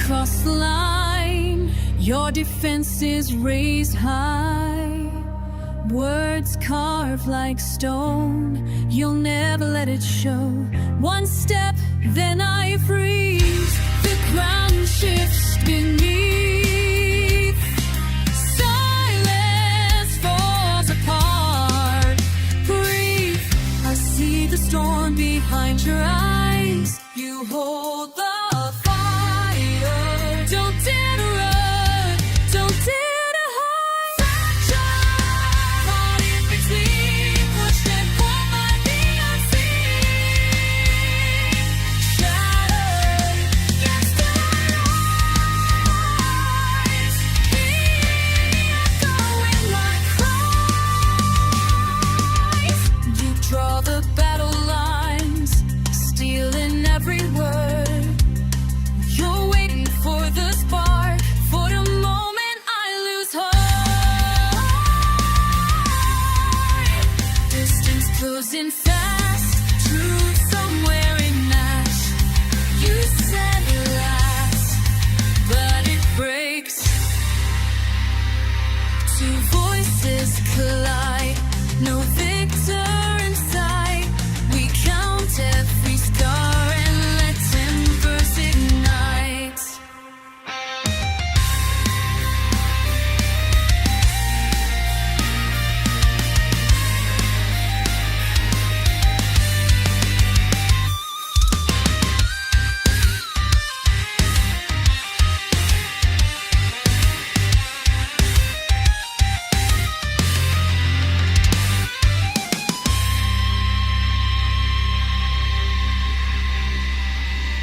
cross the line, your defense is raised high. Words carved like stone, you'll never let it show. One step, then I freeze. The ground shifts beneath. Silence falls apart. Breathe, I see the storm behind your eyes. You hold the fire. Don't dare to run, don't dare to hide. Fragile, caught in between, pushed and pulled by the unseen. Shattered against the rise. The echo in my cries. You draw the battle lines, stealing every word. You're waiting for the spark, for the moment I lose heart. Distance closing fast, truth somewhere in ash. You said last, but it breaks. Two voices collide, no victor in sight. We count every scar and let embers ignite.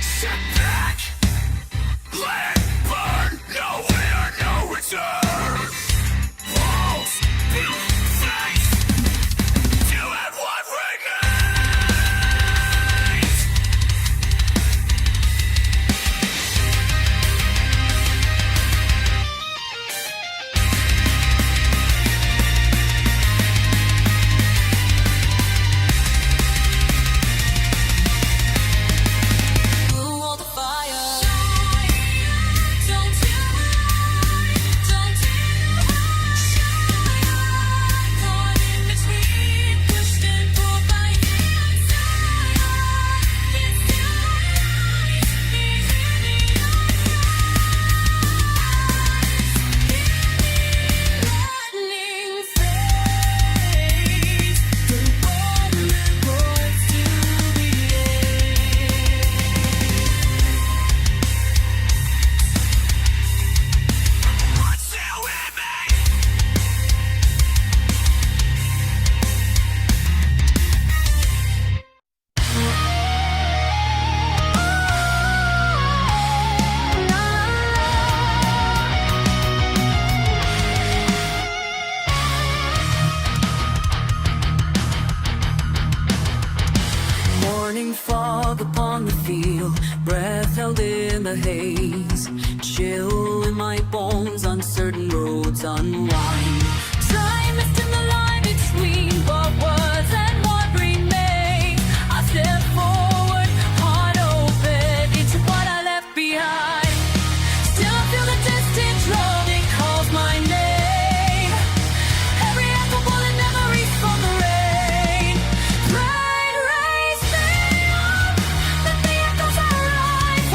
Sit back, let it burn, nowhere, no return. Walls be faced, you have what remains. Blew all the fire. Don't you hide, don't you hide. Caught in between, pushed and pulled by the outside. It's still lies, these in the lightning fades. The moment rolls to the end. What's still with me? Morning fog upon the field, breath held in the haze. Chill in my bones, uncertain roads unwind. Time missed in the line between what was and what remained. I step forward, heart open, into what I left behind. Still I feel the distant drum, it calls my name. Every echo pulling memories from the rain. Rain, raise me up, let the echoes arise.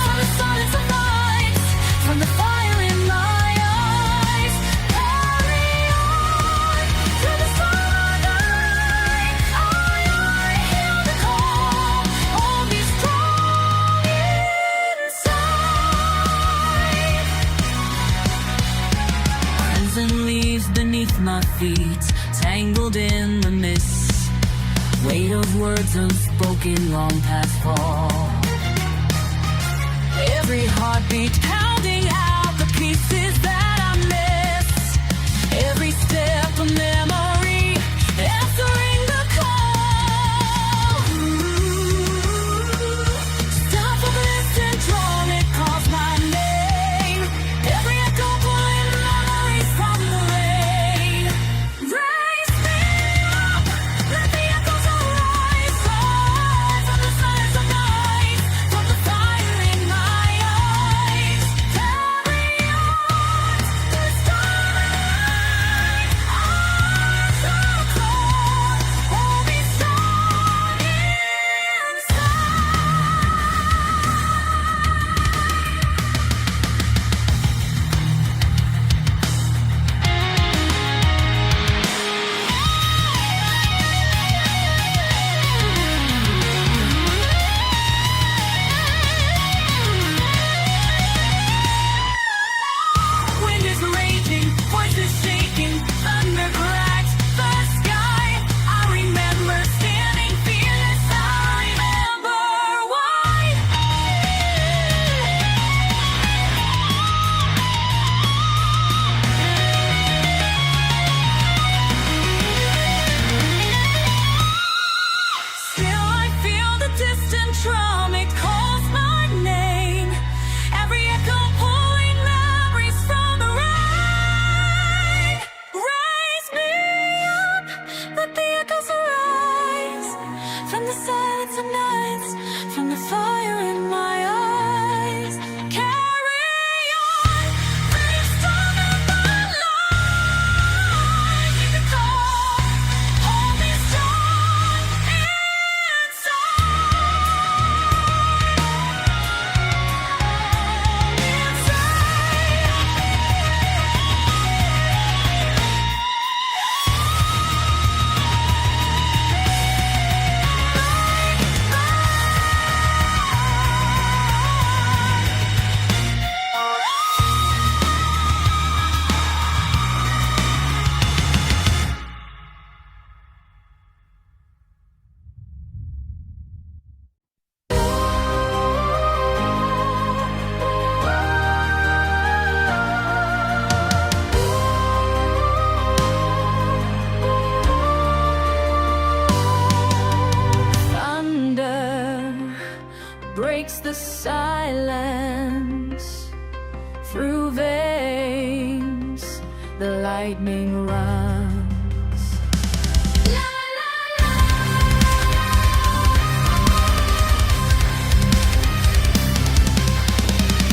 From the silence of nights, from the fire in my eyes. Carry on through the storm of night. I hear the call, hold me strong inside. Crimson leaves beneath my feet, tangled in the mist. Weight of words unspoken, long past fall. Every heartbeat pounding out the pieces that I missed. Every step a memory, answering the call. Stop for the distant drum, it calls my name. Every echo pulling memories from the rain. Raise me up, let the echoes arise. Rise from the silence of night, from the fire in my eyes. breaks the silence. Through veins, the lightning runs.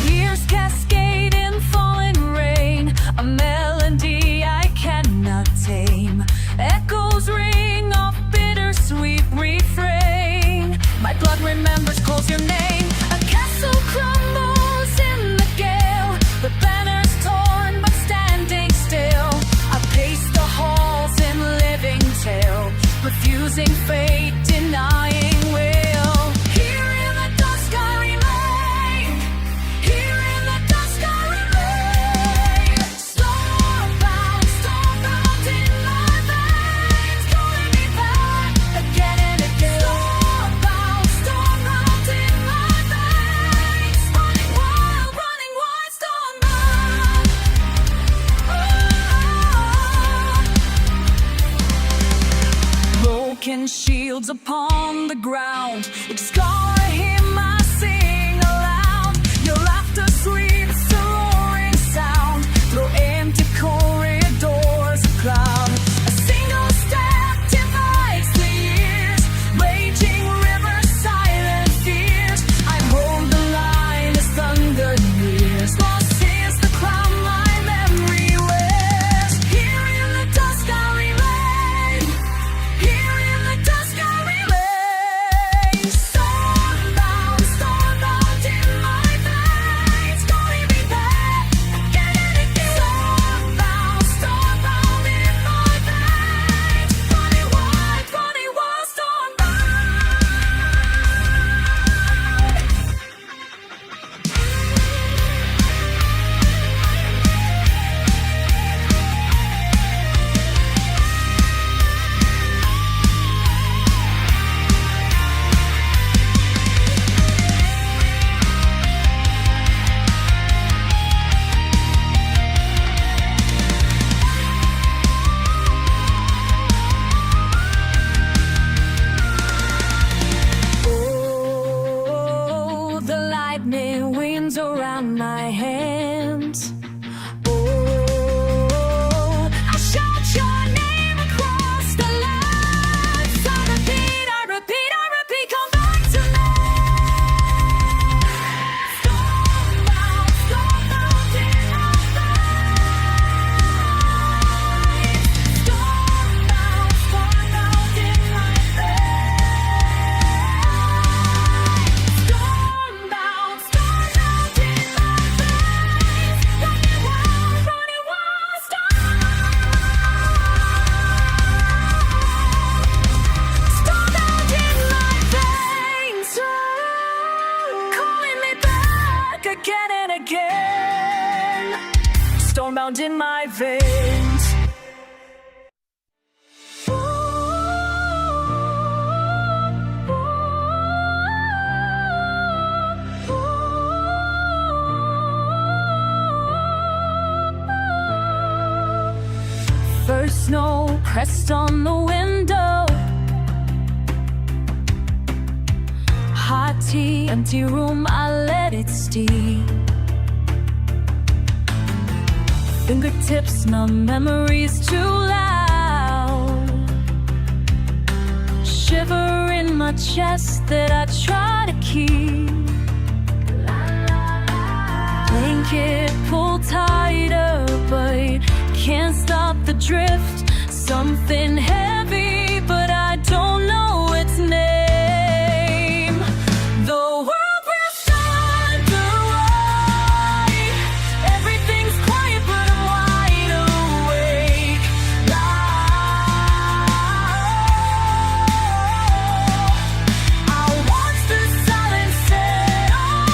Years cascade in falling rain, a melody I cannot tame. Echoes ring off bittersweet refrain. My blood remembers, calls your name. A castle crumbles in the gale, the banner's torn but standing still. I pace the halls in living tale, refusing fate, denying will. Here in the dusk I remain. Here in the dusk I remain. Stormbound in my veins, calling me back again and again. Stormbound in my veins, running wild, stormbound. Broken shields upon the ground, each scar I hear my sing aloud. Your laughter sweeps a roaring sound through empty corridors of cloud. A single step divides the years, raging river, silent fears. I hold the line as thunder nears. Lost is the crown my memory wears. Here in the dusk I remain. Here in the dusk I remain. Stormbound in my veins, calling me back again and again. Stormbound in my veins, running wild, stormbound. Oh, the lightning winds around my hands. Oh, I shout your name across the lands. I repeat, come back to me. Stormbound in my veins. Stormbound in my veins. Stormbound in my veins. Running wild, stormbound in my veins. Calling me back again and again. Stormbound in my veins. First snow pressed on the window. Hot tea, empty room, I let it steep. Fingertips, numb, memories too loud. Shiver in my chest that I try to keep. Blanket pulled tighter, but can't stop the drift. Something heavy, but I don't know its name. The world will stand away. Everything's quiet, but I'm wide awake. I'll watch the silence settle,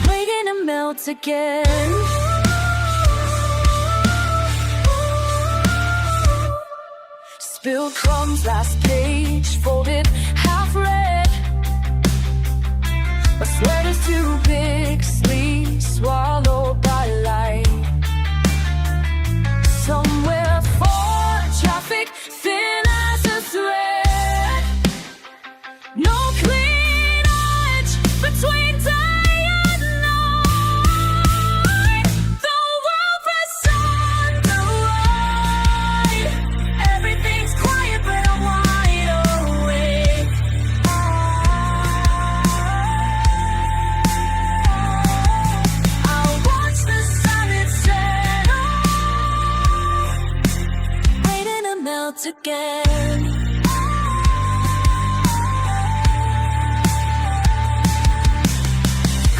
waiting to melt again. Spilled crumbs, last page, folded, half read. My sweater's too big, sleep swallowed by light. Somewhere for traffic, thin as a thread. No clear again.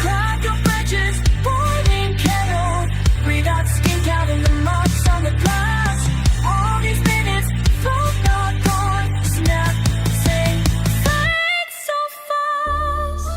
Crack of matches, boiling kettle. Breathe out, skink out in the marks on the glass. All these minutes, float not gone. Snap, sing, fade so fast.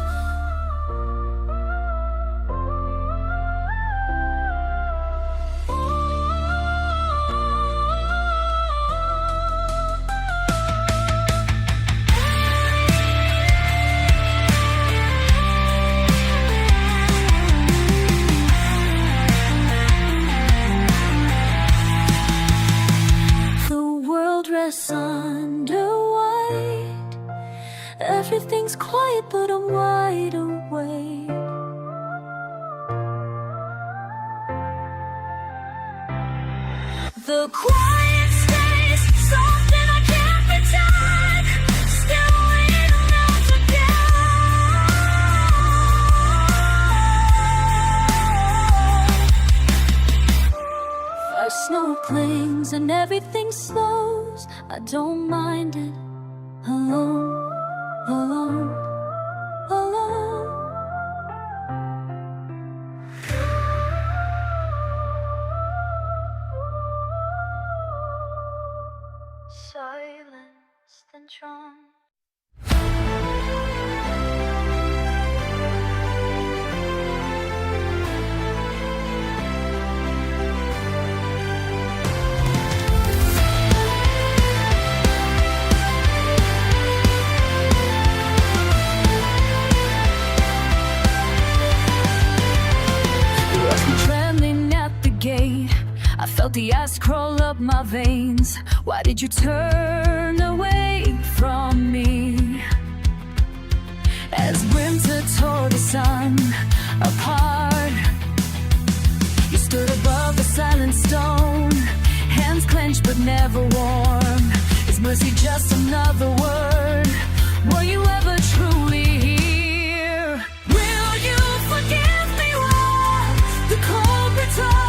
Rests under white. Everything's quiet, but I'm wide awake. The quiet stays something I can't pretend. Still waiting else again. Our snow clings and everything slows. I don't mind it. Alone, alone, alone. Silenced and drawn. I felt the ice crawl up my veins. Why did you turn away from me? As winter tore the sun apart, you stood above the silent stone, hands clenched but never warm. Is mercy just another word? Were you ever truly here? Will you forgive me when the cold returns?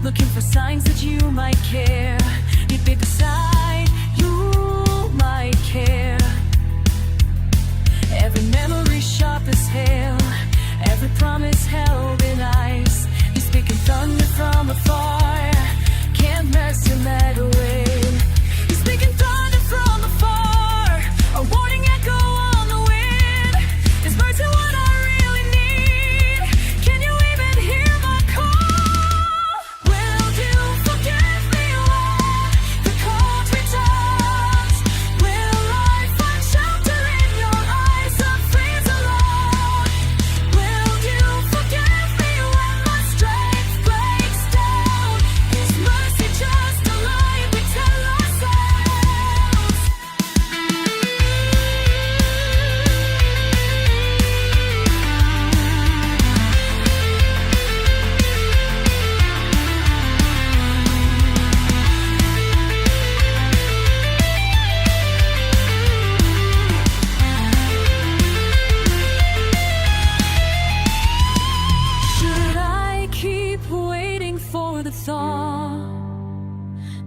Looking for signs that you might care. You'd be beside, you might care. Every memory sharp as hail, every promise held in ice. You speak in thunder from afar, can't mess your lead away. You speak in thunder from afar, a warning echo on the wind. Is mercy what I really need? Can you even hear my call?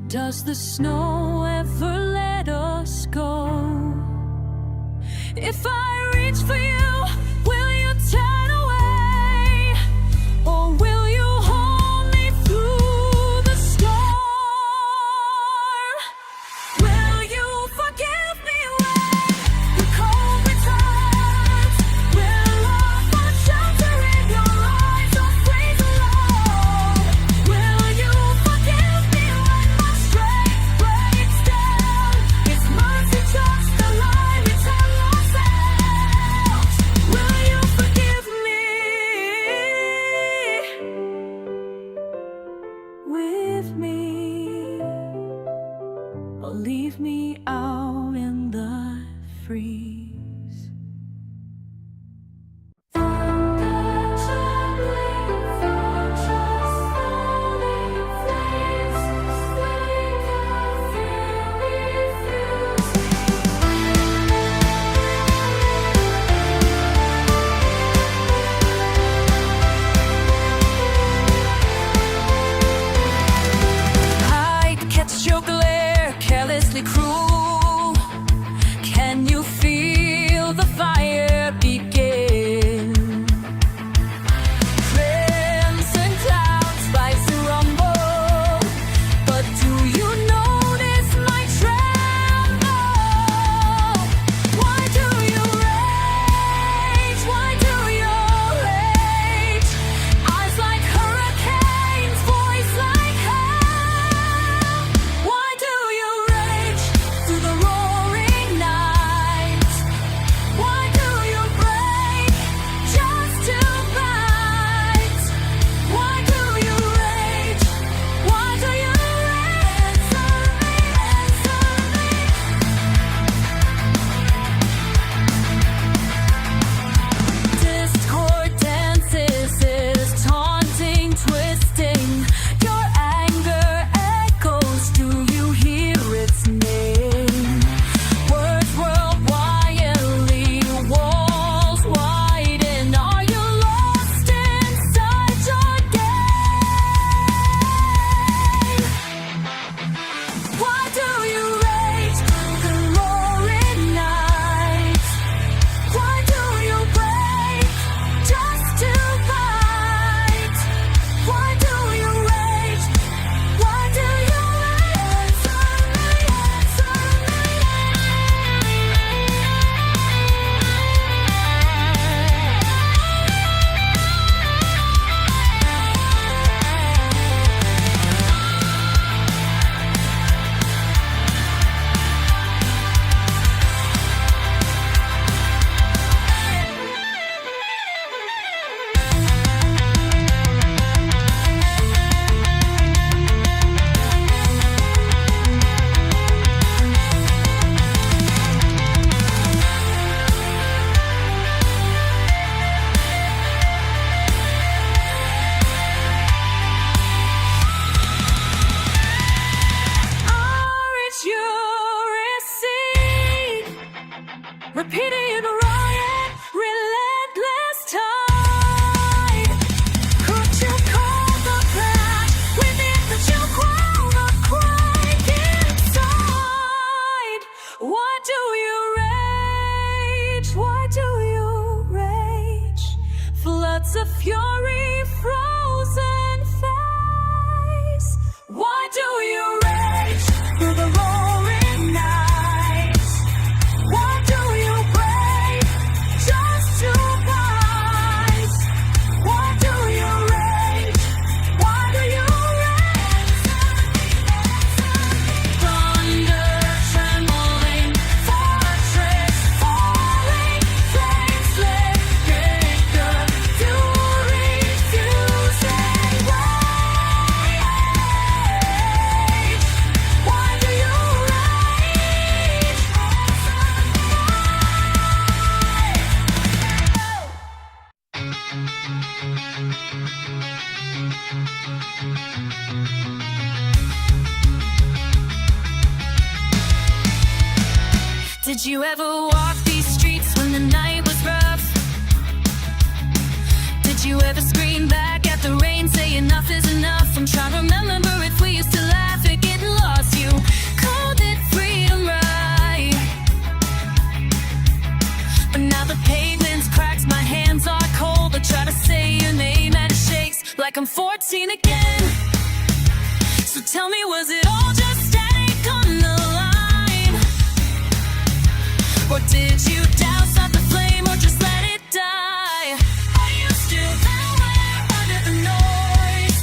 Does the snow ever let us go? If I reach for you, will you turn away? Or will you hold me through the storm? Will you forgive me when the cold returns? Will I find shelter in your eyes or freeze alone? Will you forgive me when my strength breaks down? Is mercy just a lie we tell ourselves? was a fury frozen face. Why do you rage through the roaring night? Why do you break just to rise? Why do you rage? Why do you rage? Thunder trembling, fortress falling, flames flickering, fury fusing. Why do you rage? Did you ever walk these streets when the night was rough? Did you ever scream back at the rain, say enough is enough? I'm trying to remember if we used to laugh at getting lost. You called it freedom, right? But now the pavement's cracked, my hands are cold. I try to say your name and it shakes like I'm 14 again. So tell me, was it all just static on the line? Or did you douse out the flame or just let it die? Are you still there under the noise?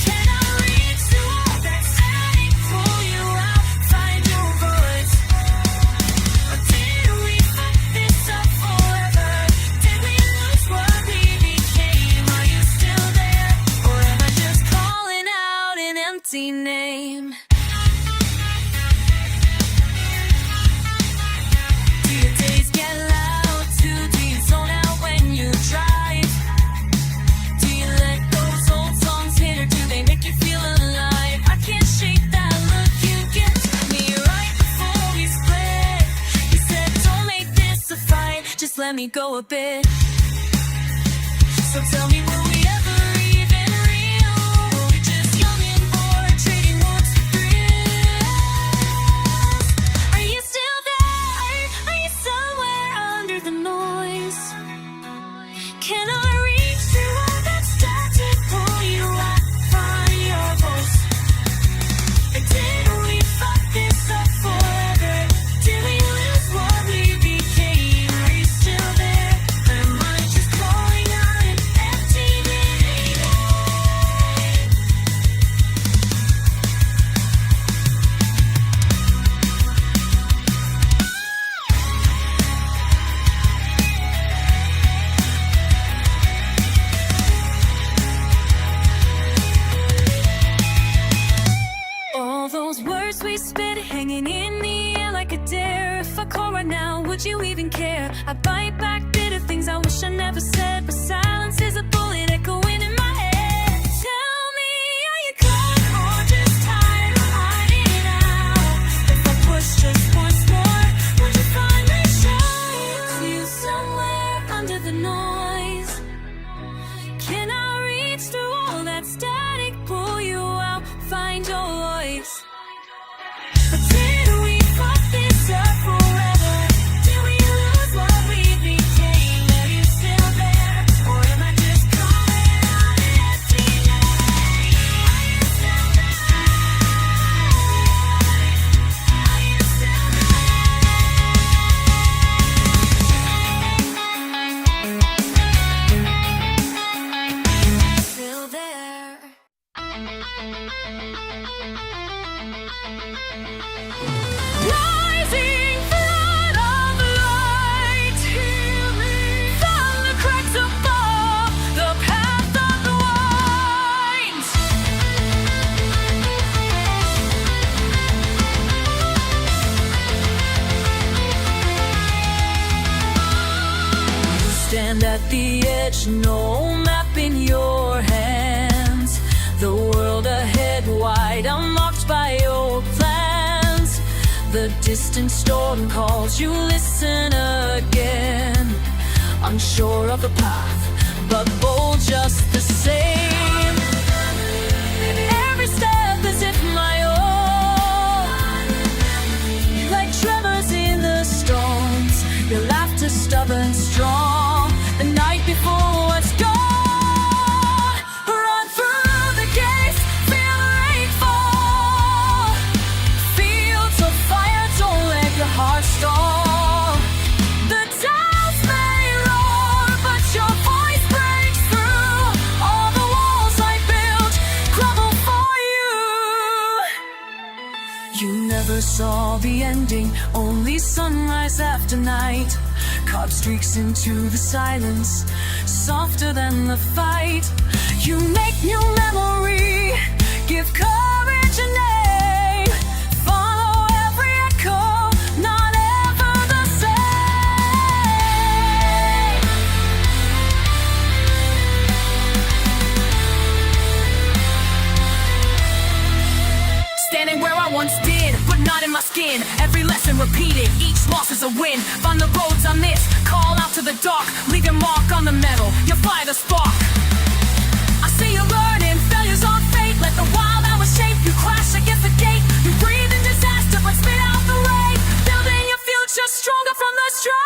Can I reach through all that static, pull you out, find your voice? Or did we fuck this up forever? Did we lose what we became? Are you still there? Or am I just calling out an empty name? Do your days get loud too? Do you zone out when you drive? Do you let those old songs hit, or do they make you feel alive? I can't shake that look you give me right before we split. You said don't make this a fight, just let me go a bit. So tell me, will we ever even real? Were we just young and bored, trading wants for thrills? Are you still there? Are you somewhere under the noise? Can I reach through all that static, pull you out, find your voice? And did we fuck this up forever? Did we lose what we became? Are you still there? Or am I just calling out an empty name? All those words we spit hanging in the air like a dare. If I call right now, would you even care? I bite back bitter things I wish I never said, but silence is a bullet echoing in my head. Tell me, are you caught or just tired of hiding out? If I push just once more, would you finally show? See you somewhere under the noise. Can I reach through all that static, pull you out, find your voice? But did we fuck this up forever? Did we lose what we became? Are you still there? Or am I just calling out an empty name? Are you still there? Are you still there? Still there. Rising flood of light, hear me from the cracks above the path of the winds. You stand at the edge, no map in your hands. The world ahead wide, unlocked by your plans. The distant storm calls, you listen again. Unsure of the path, but bold just the same. Every step as if my own, like tremors in the storms. Your laughter stubborn, strong. The night before, what's be ending, only sunrise after night. Carved streaks into the silence, softer than the fight. You make new memory, give courage a name. Follow every echo, not ever the same. Standing where I once did, but not in my skin. Every lesson repeated, each loss is a win. Find the roads on this, call out to the dark. Leave your mark on the metal, you fire the spark. I see you learning, failures are fate. Let the wild hours shape you, crash against the gate. You breathe in disaster, but spit out the rain. Building your future stronger from the strife.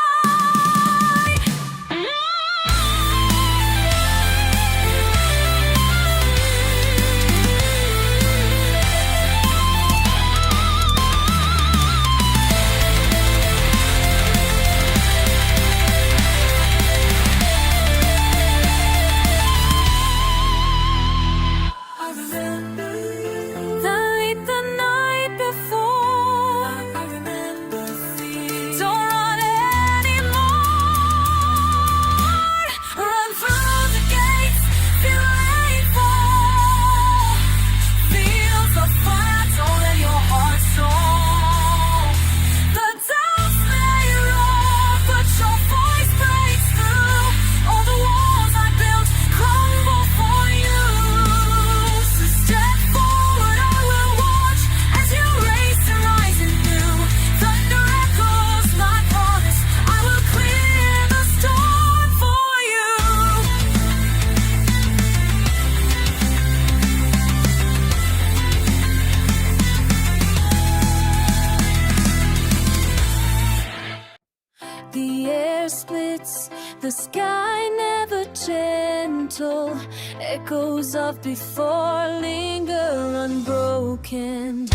The air splits, the sky never gentle. Echoes of before linger unbroken.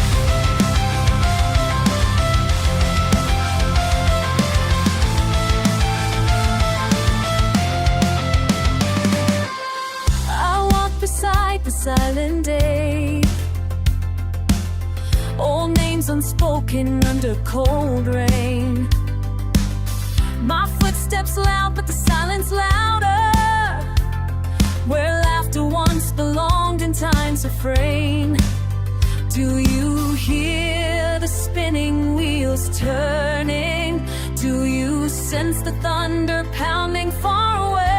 I walk beside the silent day. Old names unspoken under cold rain. My footsteps loud, but the silence louder. Where laughter once belonged in times of rain. Do you hear the spinning wheels turning? Do you sense the thunder pounding far away?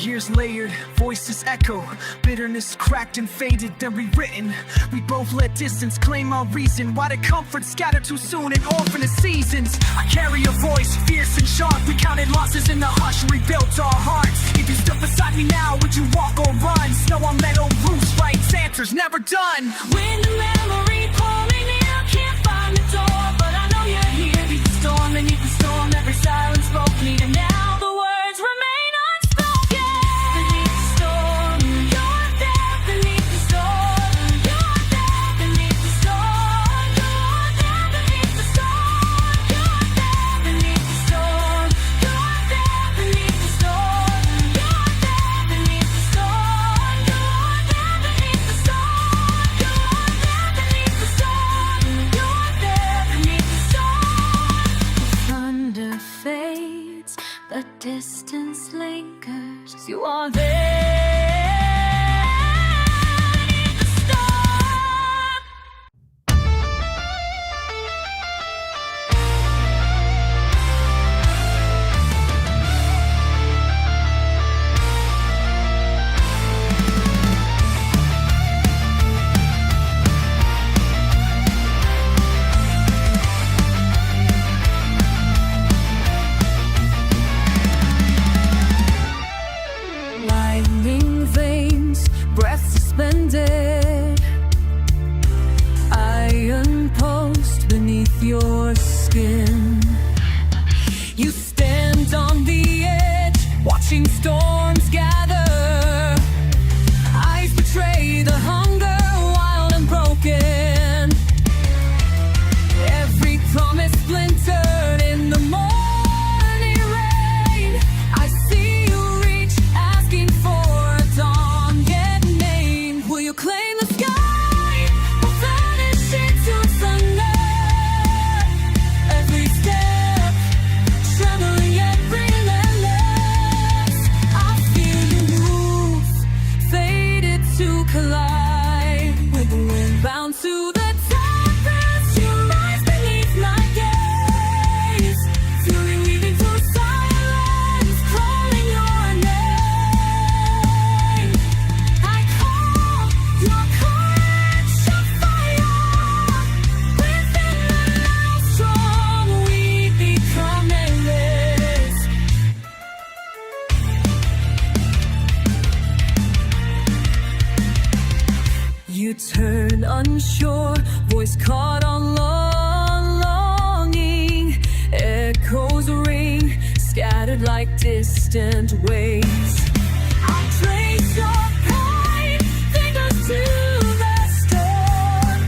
Years layered, voices echo, bitterness cracked and faded, then rewritten. We both let distance claim our reason. Why did comfort scatter too soon in orphaned seasons? I carry a voice, fierce and sharp. We counted losses in the hush and rebuilt our hearts. If you stood beside me now, would you walk or run? Snow on meadow roofs, writes answers never done. When the memory pull me near, can't find the door, but I know you're here. Beneath the storm, beneath the storm, every silence spoke me to now. The words remain unspoken. Beneath the storm, you're there. Beneath the storm, you're there. Beneath the storm, you're there. Beneath the storm, you're there. Beneath the storm, you're there. Beneath the storm, you're there. Beneath the storm, you're there. Beneath the storm, you're there. Beneath the storm, you're there. Beneath the storm. Thunder fades, the distance lingers. You are there. Beneath the storm. Lightning veins, breath suspended. Iron post beneath your skin. You stand on the edge, watching storms gather. Eyes betray the hunger, wild and broken. Every promise splintered in the morning rain. I see you reach, asking for a dawn yet named. Will you claim the sky or vanish into thunder? Every step, trembling yet relentless. I feel you move, faded to collide with the wind bound to the tempest. You rise beneath my gaze, fury weaving through silence, calling your name. I call your courage of fire. Within the maelstrom, we become endless. You turn unsure, voice caught on longing. Echoes ring, scattered like distant waves. I trace your kind fingers to the storm.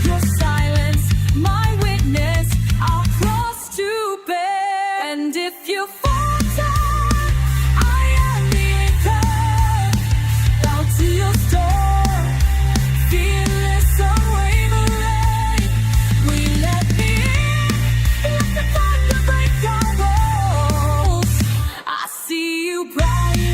Your silence, my witness, I'll cross to bear. And if you falter, I am the anchor, bound to your storm. Fearless, unwavering, we let me in. Let the thunder break our walls. I see you bright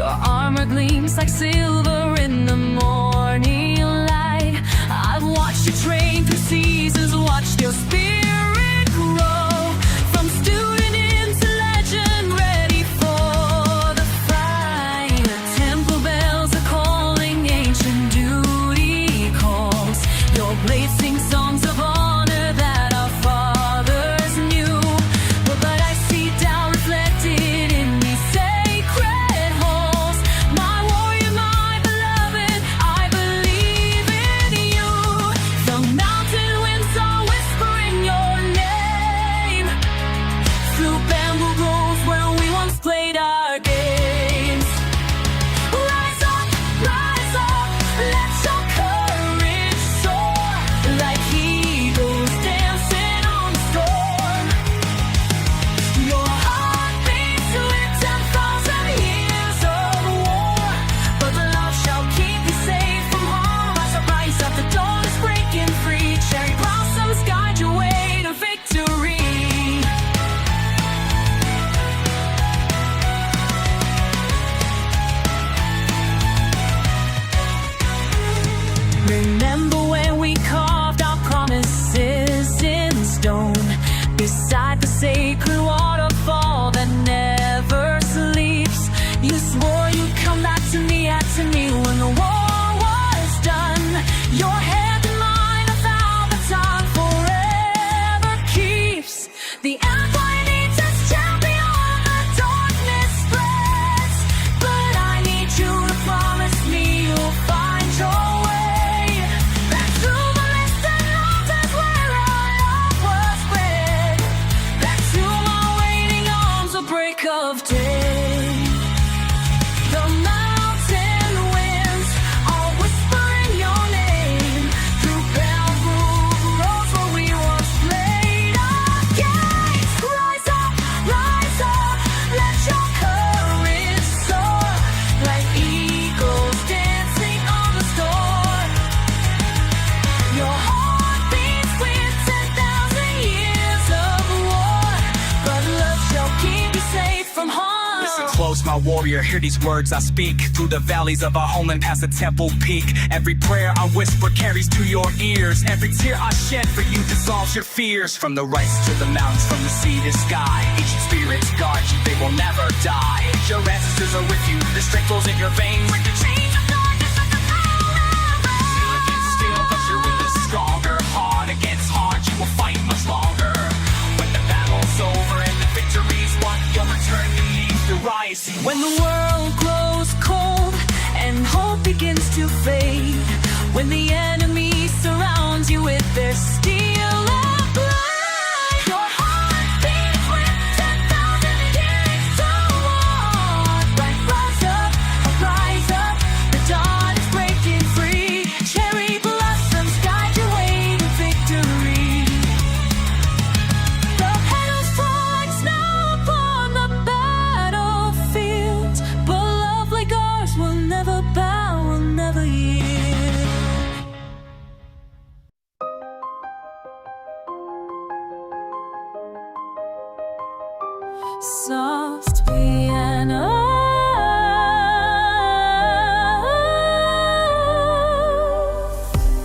Your armor gleams like silver in the morning light. I've watched you train through seasons, watched your spirit grow. From student into legend, ready for the fight. Temple bells are calling, ancient duty calls. Your blade sings songs of honor that our fathers knew. But I see doubt reflected in these sacred halls. My warrior, my beloved, I believe in you. The mountain winds are whispering your name through bamboo groves where we once played our games. Rise up, let your courage soar like eagles dancing on the storm. Your heart beats with 10,000 years of war, but love shall keep you safe from harm. As I rise up, the dawn is breaking free. Cherry blossoms guide your way to victory. Remember when we carved our promises in stone beside the sacred waterfall that never sleeps? You swore you'd come back to me when the war was done. Your hand in mine, a vow that time forever keeps. The empire needs its champion, the darkness spreads, but I need you to promise me you'll find your way back through the distant mountains where our love was bred, back to my waiting arms, a break of day. The mountain winds are whispering your name through bamboo groves where we once played our games. Rise up, let your courage soar like eagles dancing on the storm. Your heart beats with 10,000 years of war, but love shall keep you safe from harm. Listen close, my warrior, hear these words I speak. Through the valleys of our homeland past the temple peak. Every prayer I whisper carries to your ears. Every tear I shed for you dissolves your fears. From the rice to the mountains, from the sea to sky, ancient spirits guard you, they will never die. Your ancestors are with you, the strength flows in your veins. Break the chains of darkness with the power of rain. Steel against steel, but your will is stronger. Heart against heart, you will fight much longer. When the battle's over and the victory's won, you'll return beneath the rising. When the world grows cold and hope begins to fade, when the enemy surrounds you with their steel of blood, your heart beats with 10,000 years of war. Rise up, the dawn is breaking free. Cherry blossoms guide your way to victory. The petals fall like snow upon the battlefield, but love like ours will never bow, will never yield. Soft piano,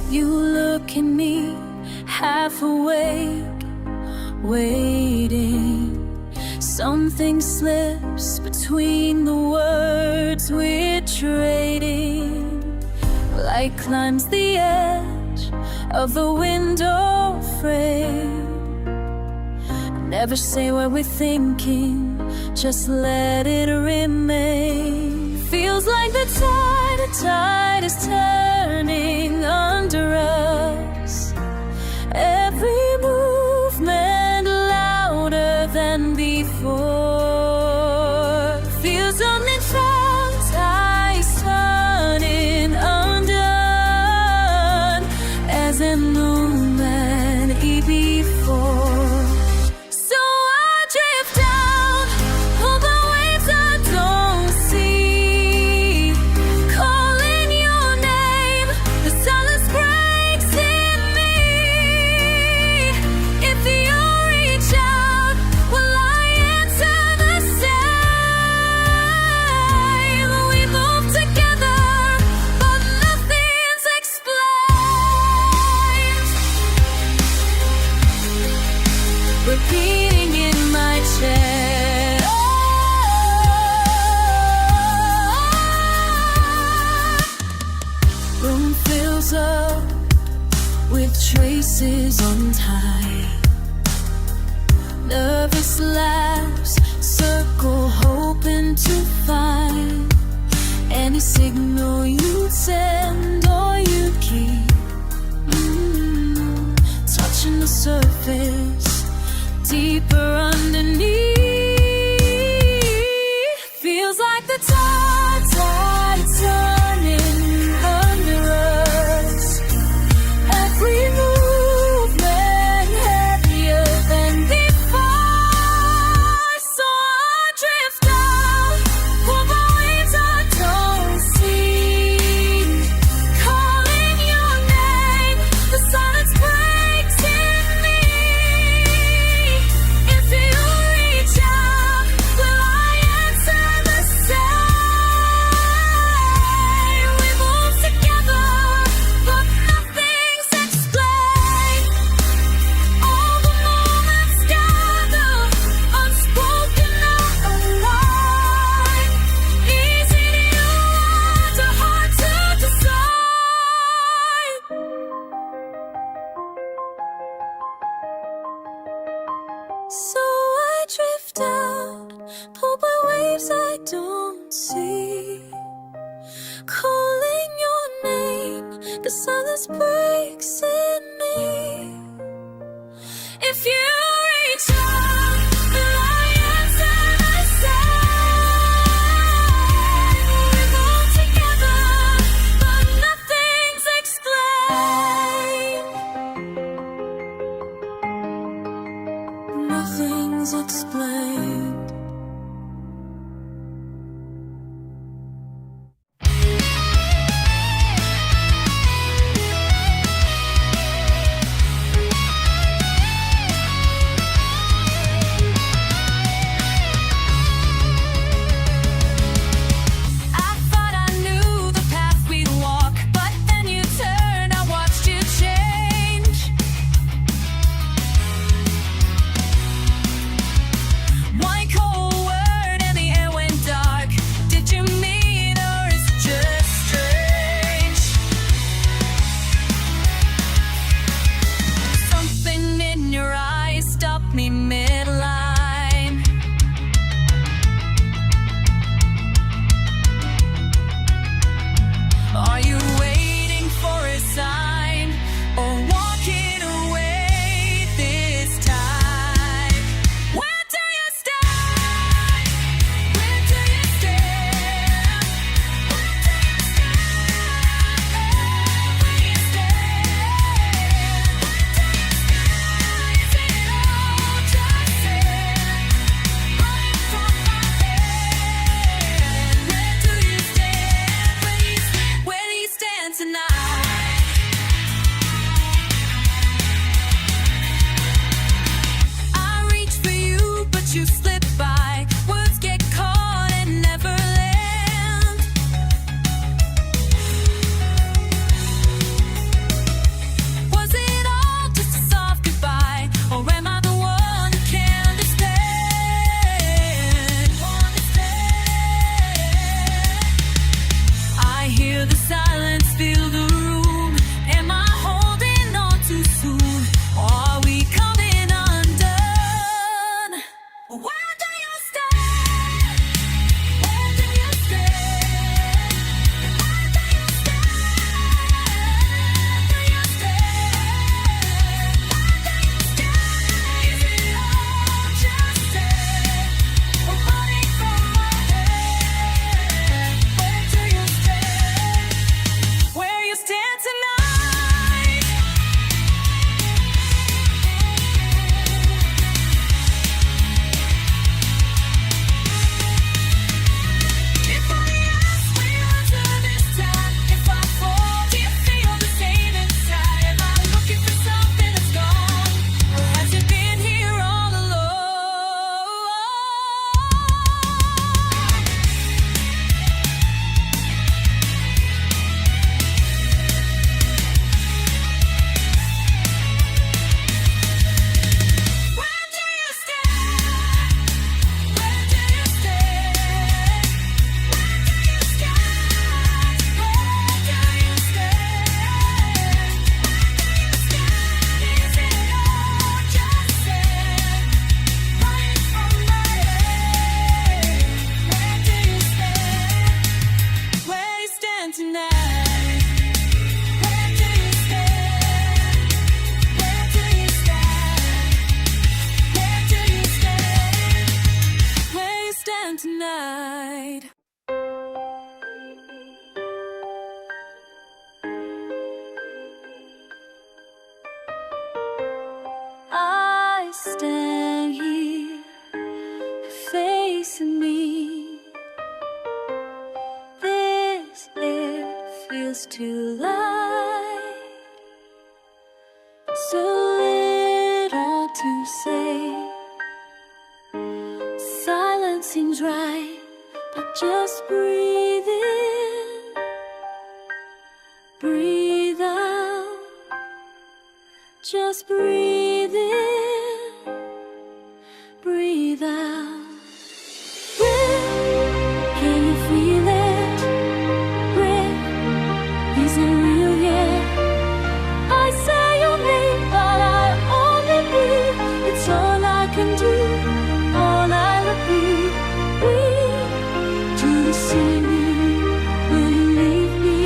you look at me half awake, waiting. Something slips between the words we're trading. Light climbs the edge of the window frame. Never say what we're thinking, just let it remain. Feels like the tide is turning under us. Every movement louder than before. Feels something felt, eyes turning undone, as in no melody before. So I drift down on the waves I don't see, calling your name. fills up with traces untied. Nervous laughs circle, hoping to find any signal you'd send or you keep touching the surface, deeper underneath. Feels like the tides are turning under us. Every movement heavier than before. So I drift out, pulled by waves I don't see. Calling your name, the silence breaks in me. If you reach out, will I answer the same? We move together, but nothing's explained. All the moments gather, unspoken out of line. Easy to use, or hard to decide. So I drift out, pulled by waves I don't see. Calling your name, the silence breaks in me. If you reach out, will I answer the same? We move together, but nothing's explained. Nothing's explained. I thought I knew the path we'd walk, but then you turned, I watched you change. One cold word and the air went dark. Did you mean, or is it just strange? Something in your eyes stopped me midline. Are you waiting for a sign, or walking away this time? Where do you stand? Where do you stand? Where do you stand? Where do you stand? Is it all just sand running from my head? Where do you stand? Where do you stand tonight? I reach for you, but you slip by. Words get caught and never land. Was it all just a soft goodbye, or am I the one who can't understand? I hear the silence fill the room. Am I holding on too soon? Or are we coming undone? Where do you stand? Where do you stand? Where do you stand? Do you stand? Is it all just sand running from my head? Where do you stand? tonight? Where do you stand? Where do you stand? Where do you stand? Where you stand tonight? I stand here facing me. This air feels too light, so little to say. Silence seems right, but just breathe in, breathe out. Just breathe in, breathe out. Breathe, can you feel it? Breathe, is it real yet? I say your name, but I only breathe. It's all I can do, all I repeat. Breathe, do you see me when you leave me?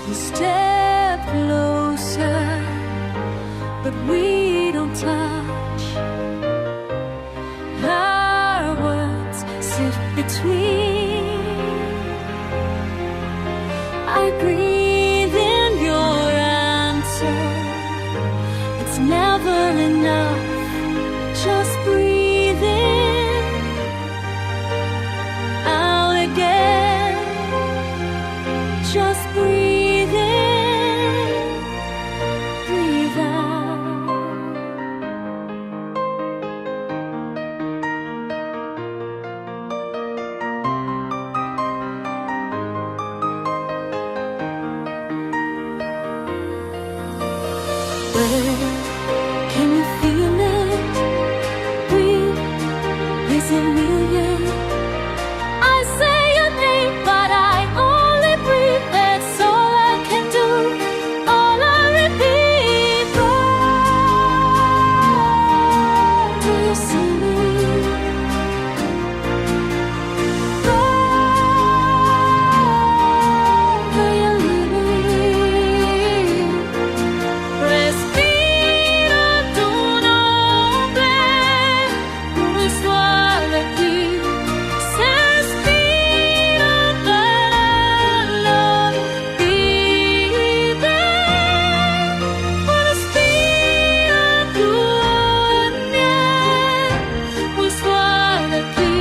You step closer, but we don't touch. Our words sit between. I breathe in your answer. It's never enough. Just breathe in, out again. Just breathe in, breathe out. Where can you feel it? Breathe, is it real yet? I say your name, but I only breathe. That's all I can do, all I repeat. Breathe, do you see me? Breathe, will you leave me? Respiro tu nombre, muy suave aquí. Se respira calor, vive. Respira tu miel, muy suave aquí.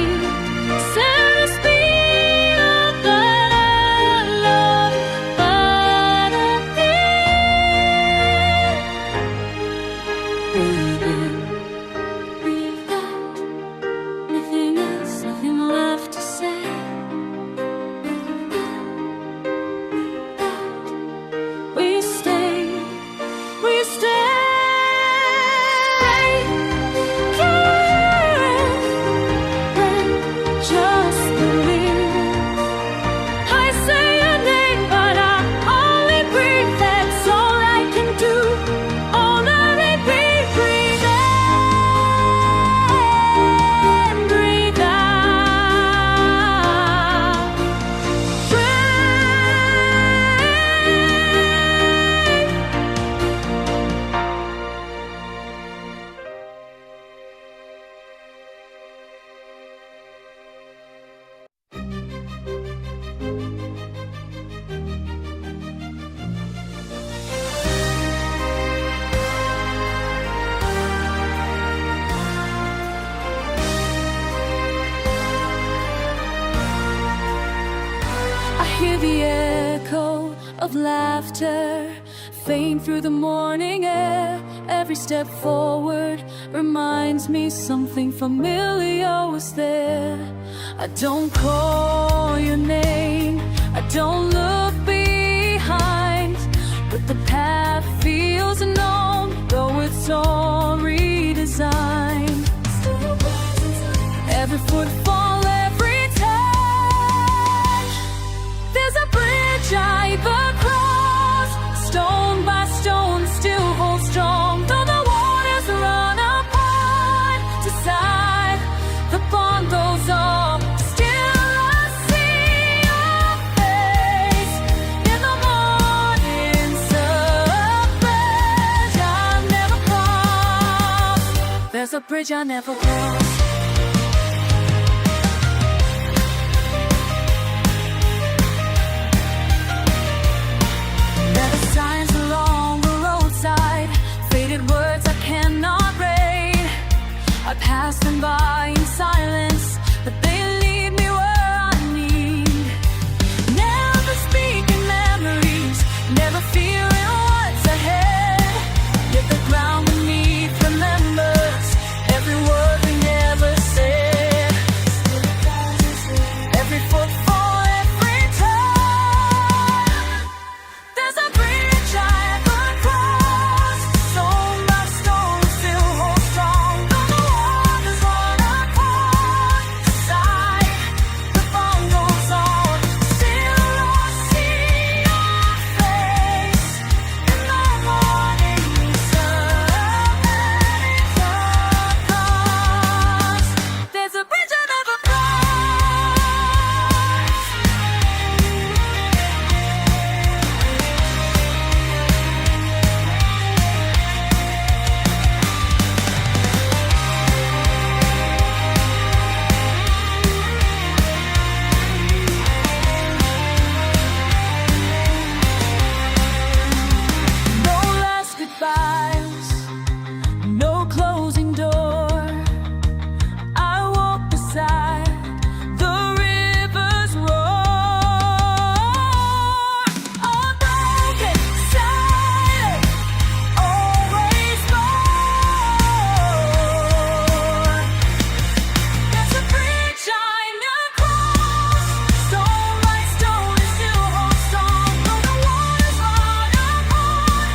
Se respira calor para ti. Breathe in, breathe out. Nothing else, nothing left to say. Breathe in, breathe out. We stay, we stay. Just believe. I say your name, but I only breathe. That's all I can do, all I repeat. Breathe in, breathe out. I hear the echo of laughter fade through the morning air. Every step forward reminds me something familiar was there. I don't call your name, I don't look behind, but the path feels known, though it's all redesigned. Every footfall, every touch, there's a bridge I've crossed. Stone by stone, still hold strong. Though the waters run apart, decide the bond goes on. Still I see bridge I never crossed. There are signs along the roadside, faded words I cannot read. I pass them by in silence, but they lead me where I need. Never speaking memories, never fearing what's ahead. Yet the ground beneath remembers every word we never said. Every footfall, every turn. There's a bridge I ever crossed, stone by stone, still hold strong. Though the waters run across the side, the bond goes on. Still I see your face in the morning sun. There's a bridge I never crossed. No last goodbyes, no closing door. I walk beside the river's roar. Unbroken, silent, always born. There's a bridge I never cross, stone by stone, it still holds strong. Though the waters run upon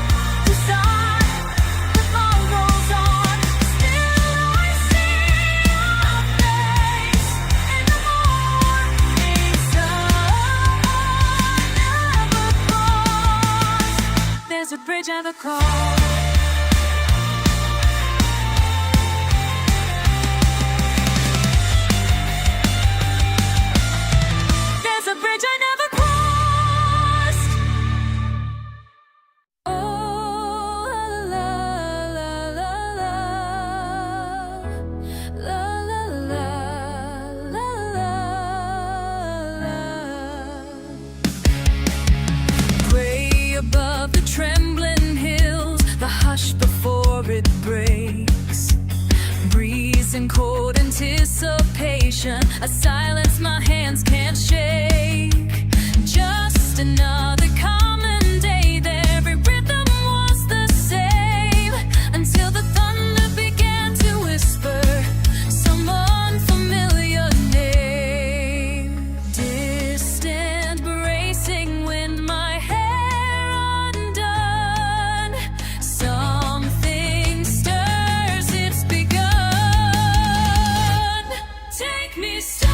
the side, the bond goes on. Still I see your face in the morning sun. Never cross. There's a bridge I never cross. There's a bridge I never crossed. Oh, la la la la la la la la la. Way above the trembling hills, the hush before it breaks. Breeze in cold anticipation, a silence my hands can't shake. Just another common day, every rhythm was the same, until the thunder began to whisper some unfamiliar name. Distant bracing wind, my hair undone. Something stirs, it's begun. Take me stormy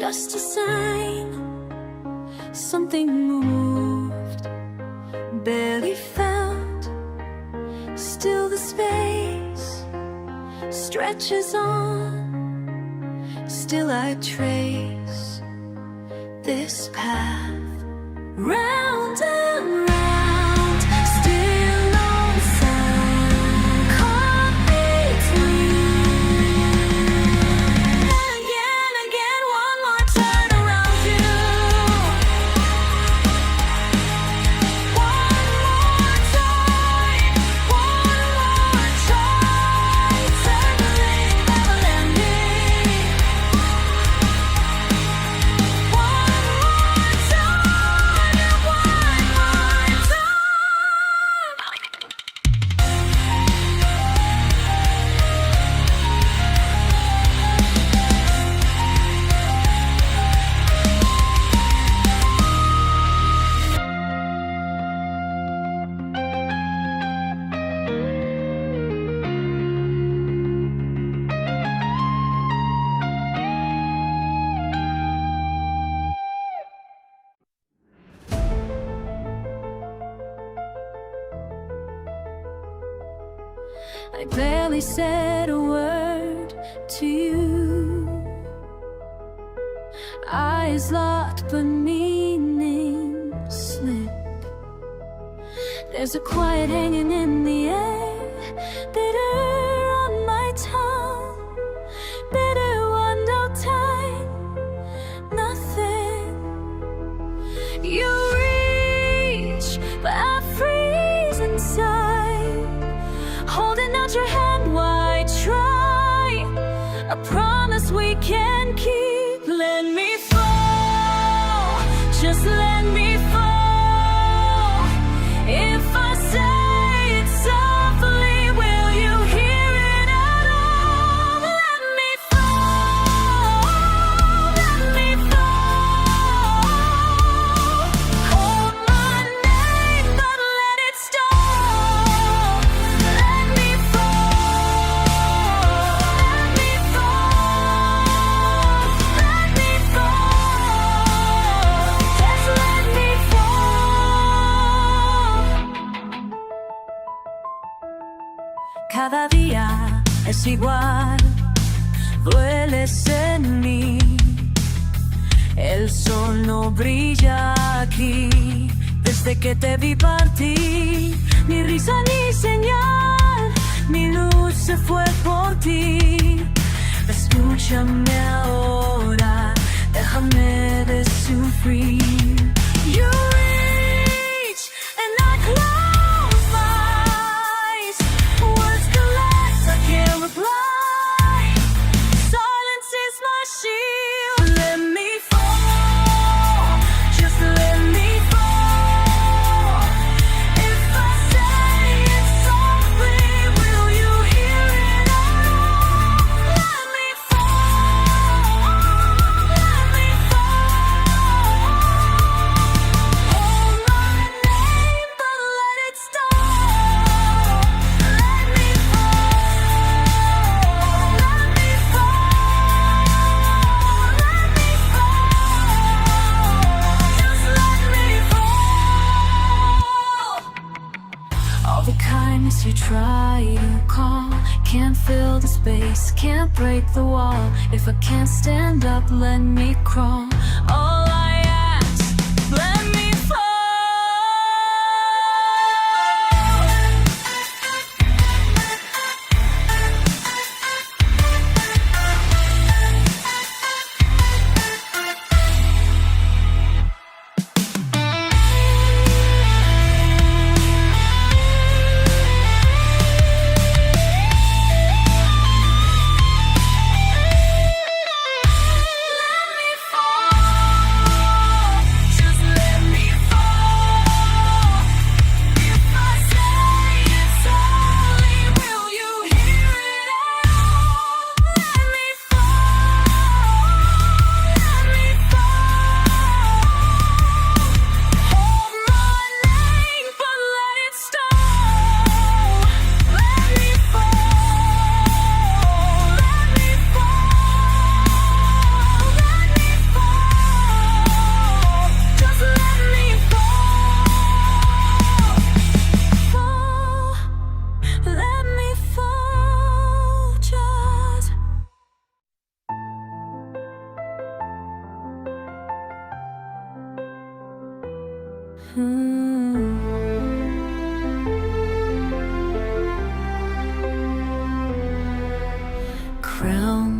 just a sign. Something moved, barely felt. Still the space stretches on. Still I trace this path round and round. Still no sound caught between. And again, one more turn around you. One more try. Circling, never landing. One more time. I barely said a word to you. Eyes locked but meaning slip. There's a quiet hanging in the air, bitter on my tongue. Bitter one, no time, nothing. You reach, but I freeze inside. Holding out your hand wide, try a promise we can keep. Let me fall, just let me fall. If I say it softly, will you hear it at all? Let me fall, let me fall. Call my name, but let it stop. Let me fall, let me fall, let me fall. Just let me fall. Cada día es igual, dueles en mí. El sol no brilla aquí desde que te vi partir. Ni risa ni señal, mi luz se fue por ti. Escúchame ahora, déjame de sufrir. You reach and I close my eyes. Words collapse, I can't reply. Silence is my shield. Let me fall, just let me fall. If I say it softly, will you hear it at all? Let me fall, let me fall. Hold my name, but let it stop. Let me fall, let me fall, let me fall. Just let me fall. All the kindness you try to call can't fill the space, can't break the wall. If I can't stand up, let me crawl. All I ask, let me fall. Let me fall, just let me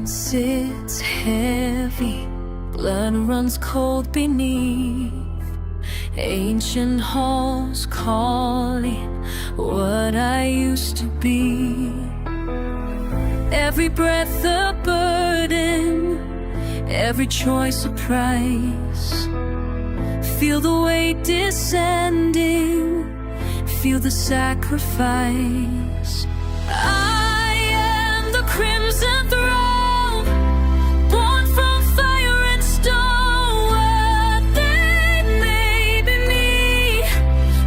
sits heavy, blood runs cold beneath ancient halls calling what I used to be. Every breath a burden, every choice a price. Feel the weight descending, feel the sacrifice. I am the crimson throne, born from fire and stone. What they made me,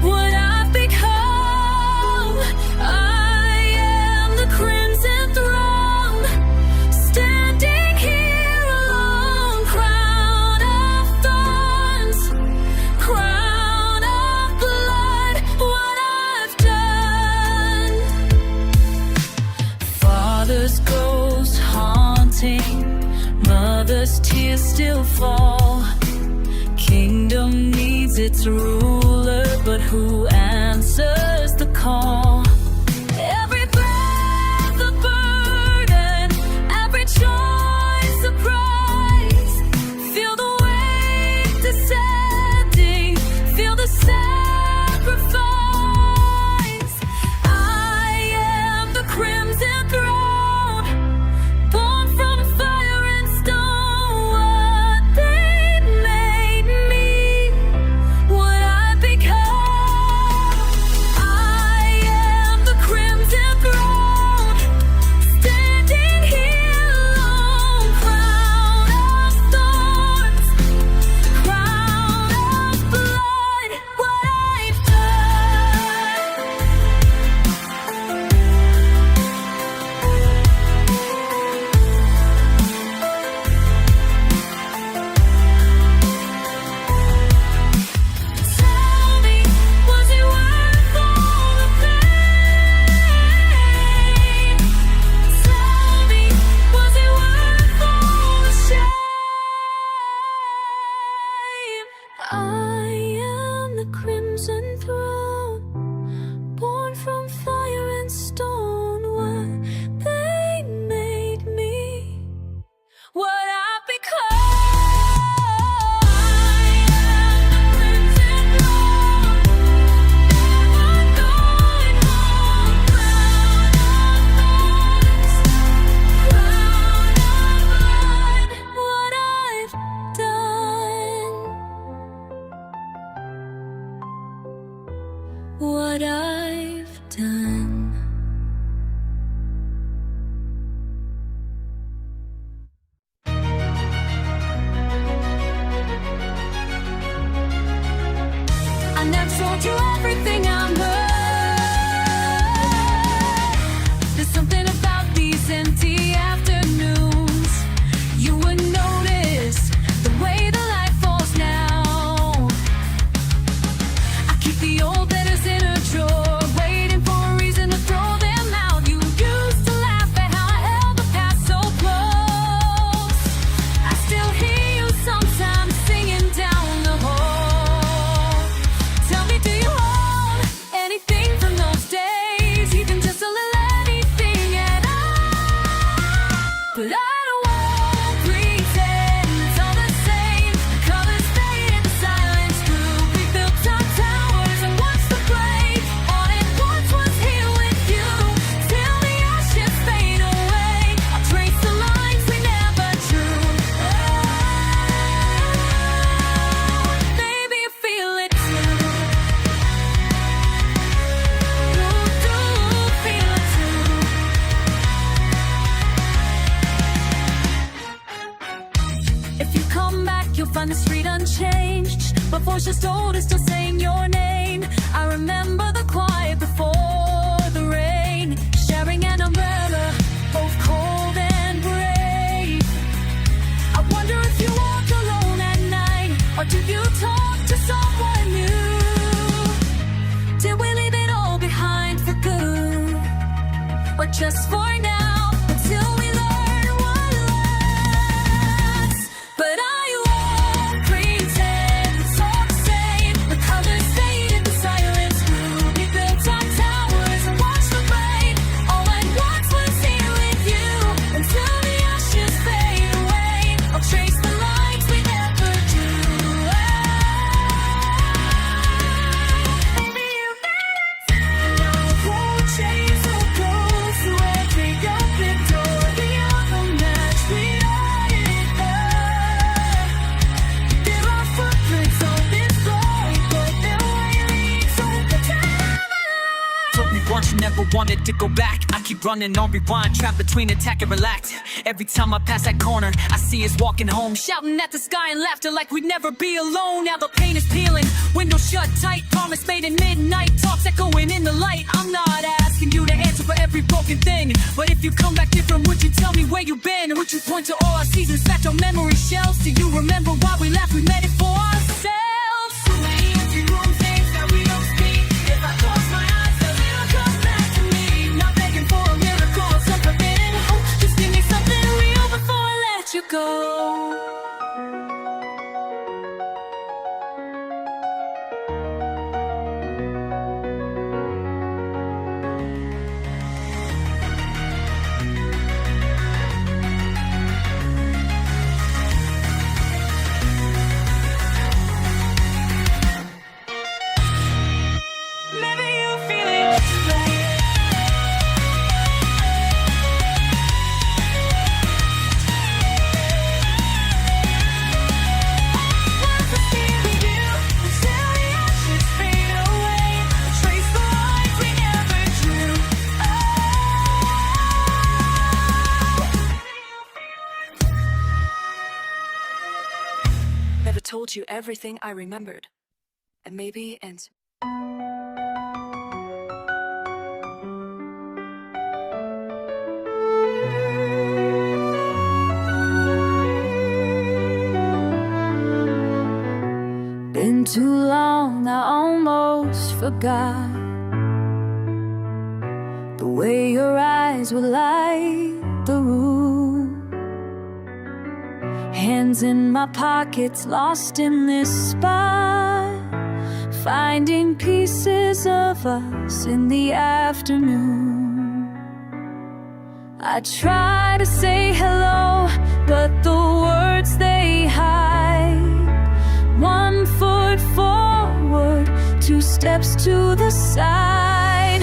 what I've become. I am the crimson throne, standing here alone. Crown of thorns, crown of blood, what I've done. Father's ghost haunting, mother's tears still fall. Kingdom needs its ruler, but who answers the call? Every breath a burden, every choice a prize. Feel the weight descending, feel the sacrifice. I am the crimson throne, born from fire and stone. What they made me, what I've become. I am the crimson throne, standing here alone. Crown of thorns, crown of blood, what I've done. Tell me, was it worth all the pain? Tell me, was it worth all the shame? I am the crimson throne, born from fire and stone. What they made me, what I've become. I am the crimson throne, I'm going home. Crown of thorns, crown of blood, what I've done, what I've done. I never told you everything I'm worth. There's something about these empty afternoons. You would notice the way the light falls now. I keep the old letters in a drawer, waiting for a reason to throw them out. You used to laugh at how I held the past so close. I still hear you sometimes singing down the hall. Tell me, do you hold anything from those days? Even just a little anything at all. But I don't want pretend it's all the same. The colors faded, the silence grew. We built our towers and watched the break. All it once was here with you, till the ashes fade away. I'll trace the lines we never drew. Maybe you feel it too. You do feel it too. If you come back, you'll find the street unchanged, but voices told us still saying your name. I remember the quiet before the rain, sharing an umbrella, both cold and brave. I wonder if you walk alone at night, or do you talk to someone new? Did we leave it all behind for good, or just for now, until we learn what lasts? But I won't pretend it's all the same. The colors faded, the silence grew. We built our tower wanted to go back. I keep running on rewind, trapped between attack and relax. Every time I pass that corner, I see us walking home, shouting at the sky and laughter like we'd never be alone. Now the pain is peeling, windows shut tight, promise made at midnight, talks echoing in the light. I'm not asking you to answer for every broken thing, but if you come back different, would you tell me where you've been? Would you point to all our seasons, back on memory shelves? Do you remember why we laughed? We made it for ourselves. So many empty room things that we don't speak. If I close my eyes, does it all come back to me? Not begging for a miracle or some forbidden hope. Just give me something real before I let you go. Never told you everything I remembered. And maybe and been too long, I almost forgot the way your eyes would light the room. Hands in my pockets, lost in this spot, finding pieces of us in the afternoon. I try to say hello, but the words they hide. 1 foot forward, 2 steps to the side.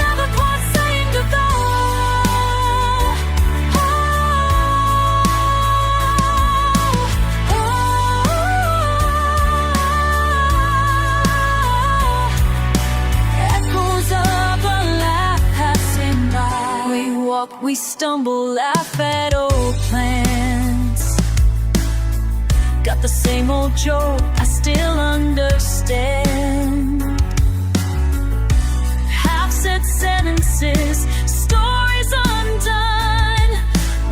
Never quite saying goodbye. Echoes of a laugh passing by. We walk, we stumble, laugh at old plans. Got the same old joke, I still understand. Half-said sentences, stories undone.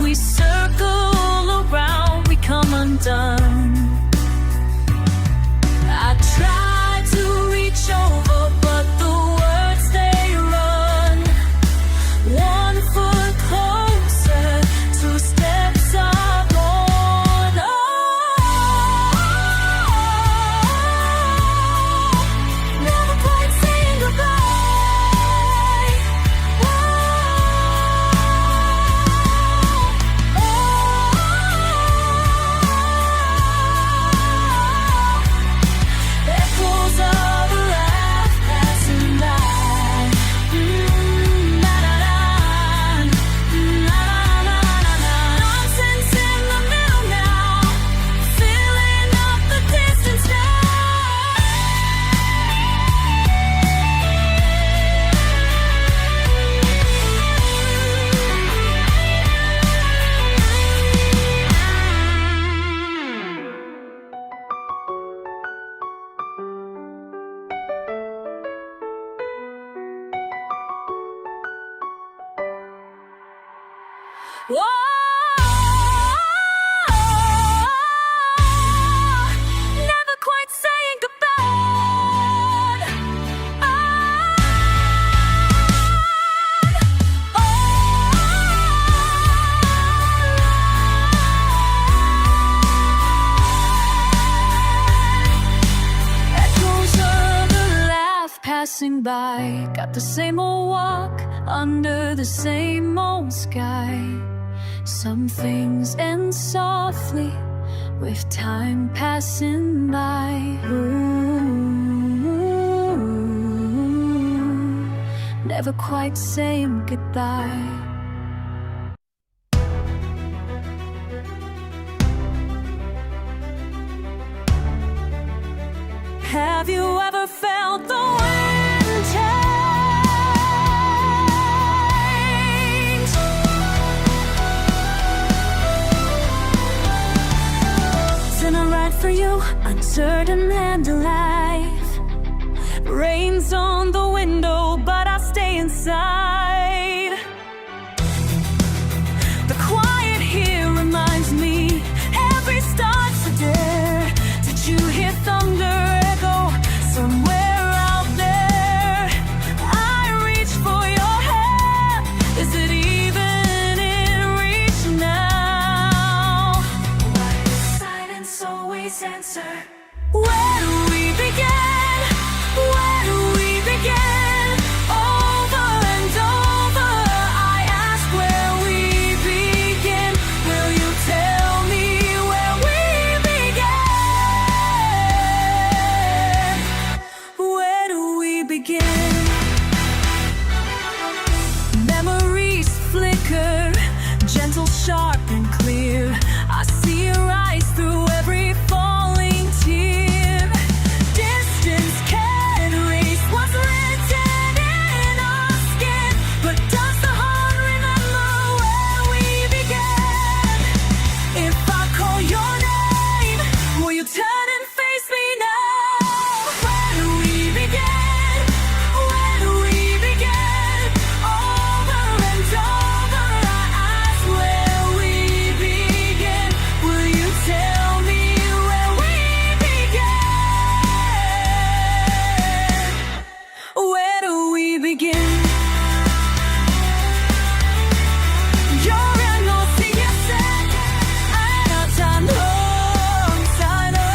We circle around, we come undone. I try to reach over, but the words they run. 1 foot closer, 2 steps are gone. Never quite saying goodbye. Echoes of a laugh passing by. Na-na-na, na-na-na-na-na. Nonsense in the middle now, filling up the distance now. Whoa, never quite saying goodbye. Echoes of a laugh passing by. Got the same old walk under the same old sky. Some things end softly with time passing by. Ooh, never quite saying goodbye. Have Have you ever felt the wind change? Then I write for you, uncertain and alive. Rain's on the window, but I stay inside. The quiet here reminds me every start's a dare. Did you hear thunder echo somewhere out there? I reach for your hand. Is it even in reach now? Why does silence always answer? Where do we begin? Where do we begin? Over and over I ask where we begin. Will you tell me where we begin? Where do we begin? Memories flicker, gentle, sharp and clear. I see your eyes through every falling tear. Distance can erase what's written in our skin, but does the heart remember where we began? If I call your name, will you turn and face me now? Where do we begin? Where do we begin? Over and over I ask where we begin. Will you tell me where we begin? Where do we begin? You're no siyaset anata no sana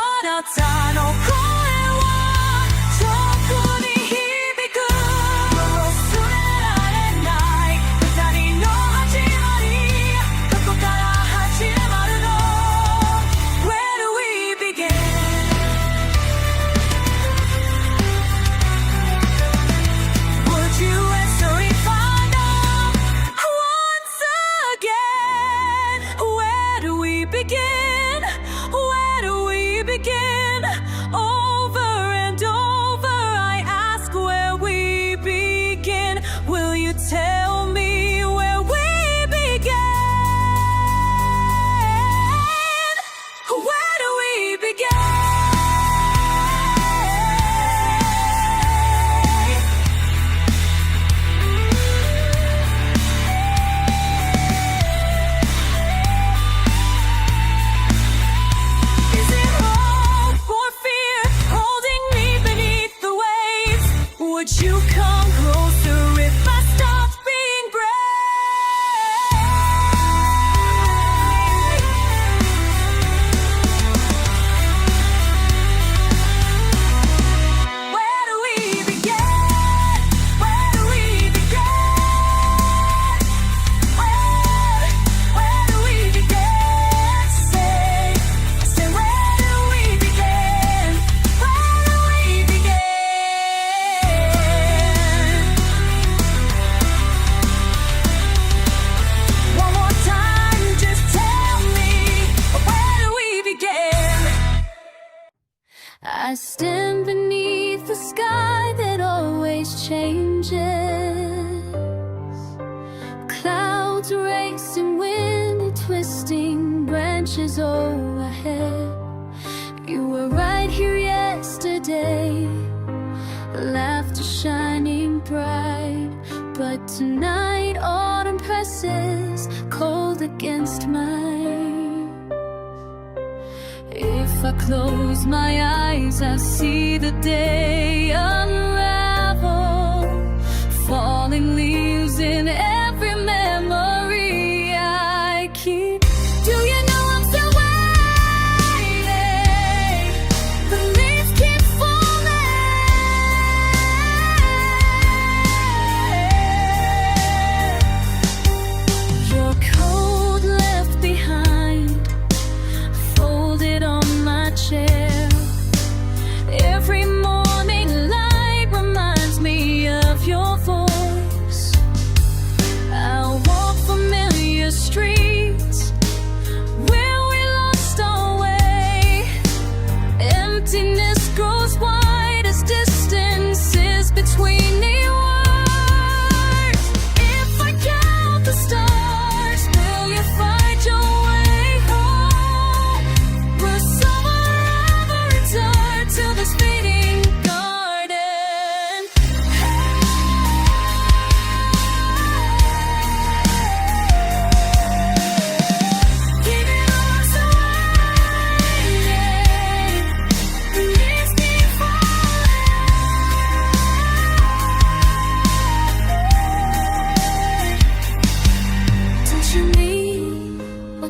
anata no koe wa toku ni hibiku surerarenai futari no hajimari doko kara hajimaru no. Where do we begin? Would you answer if I know once again? Where do we begin? Where do we begin? Over and over I ask where we begin. Will you tell me where we begin? Where do we begin? Is it hope or fear holding me beneath the waves? Would you come closer if I stopped being brave? Where do we begin? Where do we begin? Where do we begin? Say, where do we begin? Where do we begin? One more time, just tell me, where do we begin? I stand beneath the sky that always changes. Clouds racing, wind twisting, branches overhead. You were right here yesterday, laughter shining bright. But tonight autumn presses cold against mine. If I close my eyes, I see the day unravel, falling leaves in every memory I keep. Do you know I'm still waiting? The leaves keep falling. Your coat left behind, folded on my chair. Every morning light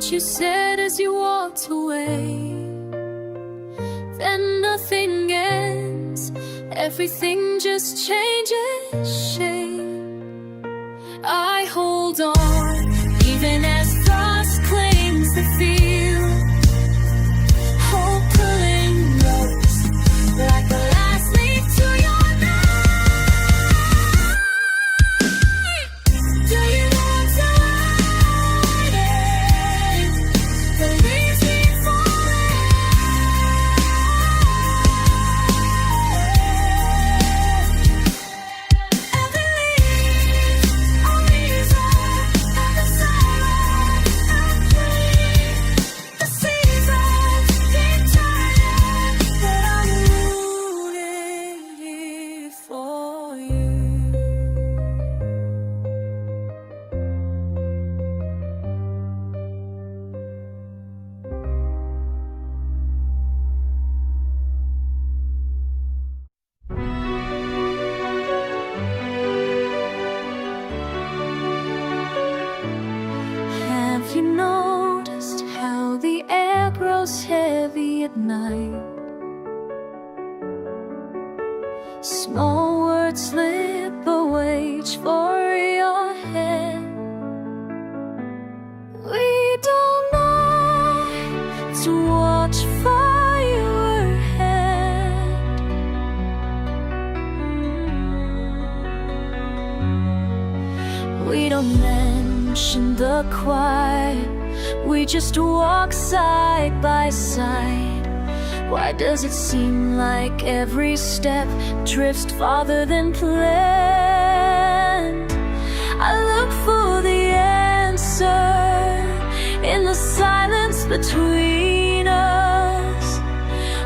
what you said as you walked away. Then nothing ends, everything just changes shape. I hold on, even as frost clings the field. Hope pulling rose like the last leaf to your night. Do you know I'm tired? The leaves keep falling. Every leaf a reason, and the silence and dream. The seasons keep turning, but I'm rooting here for you. Have you noticed how the air grows heavy at night? Small words slip away for your head. We don't know to watch fire ahead. We don't mention the quiet, we just walk side by side. Why does it seem like every step drifts farther than planned? I look for the answer in the silence between us,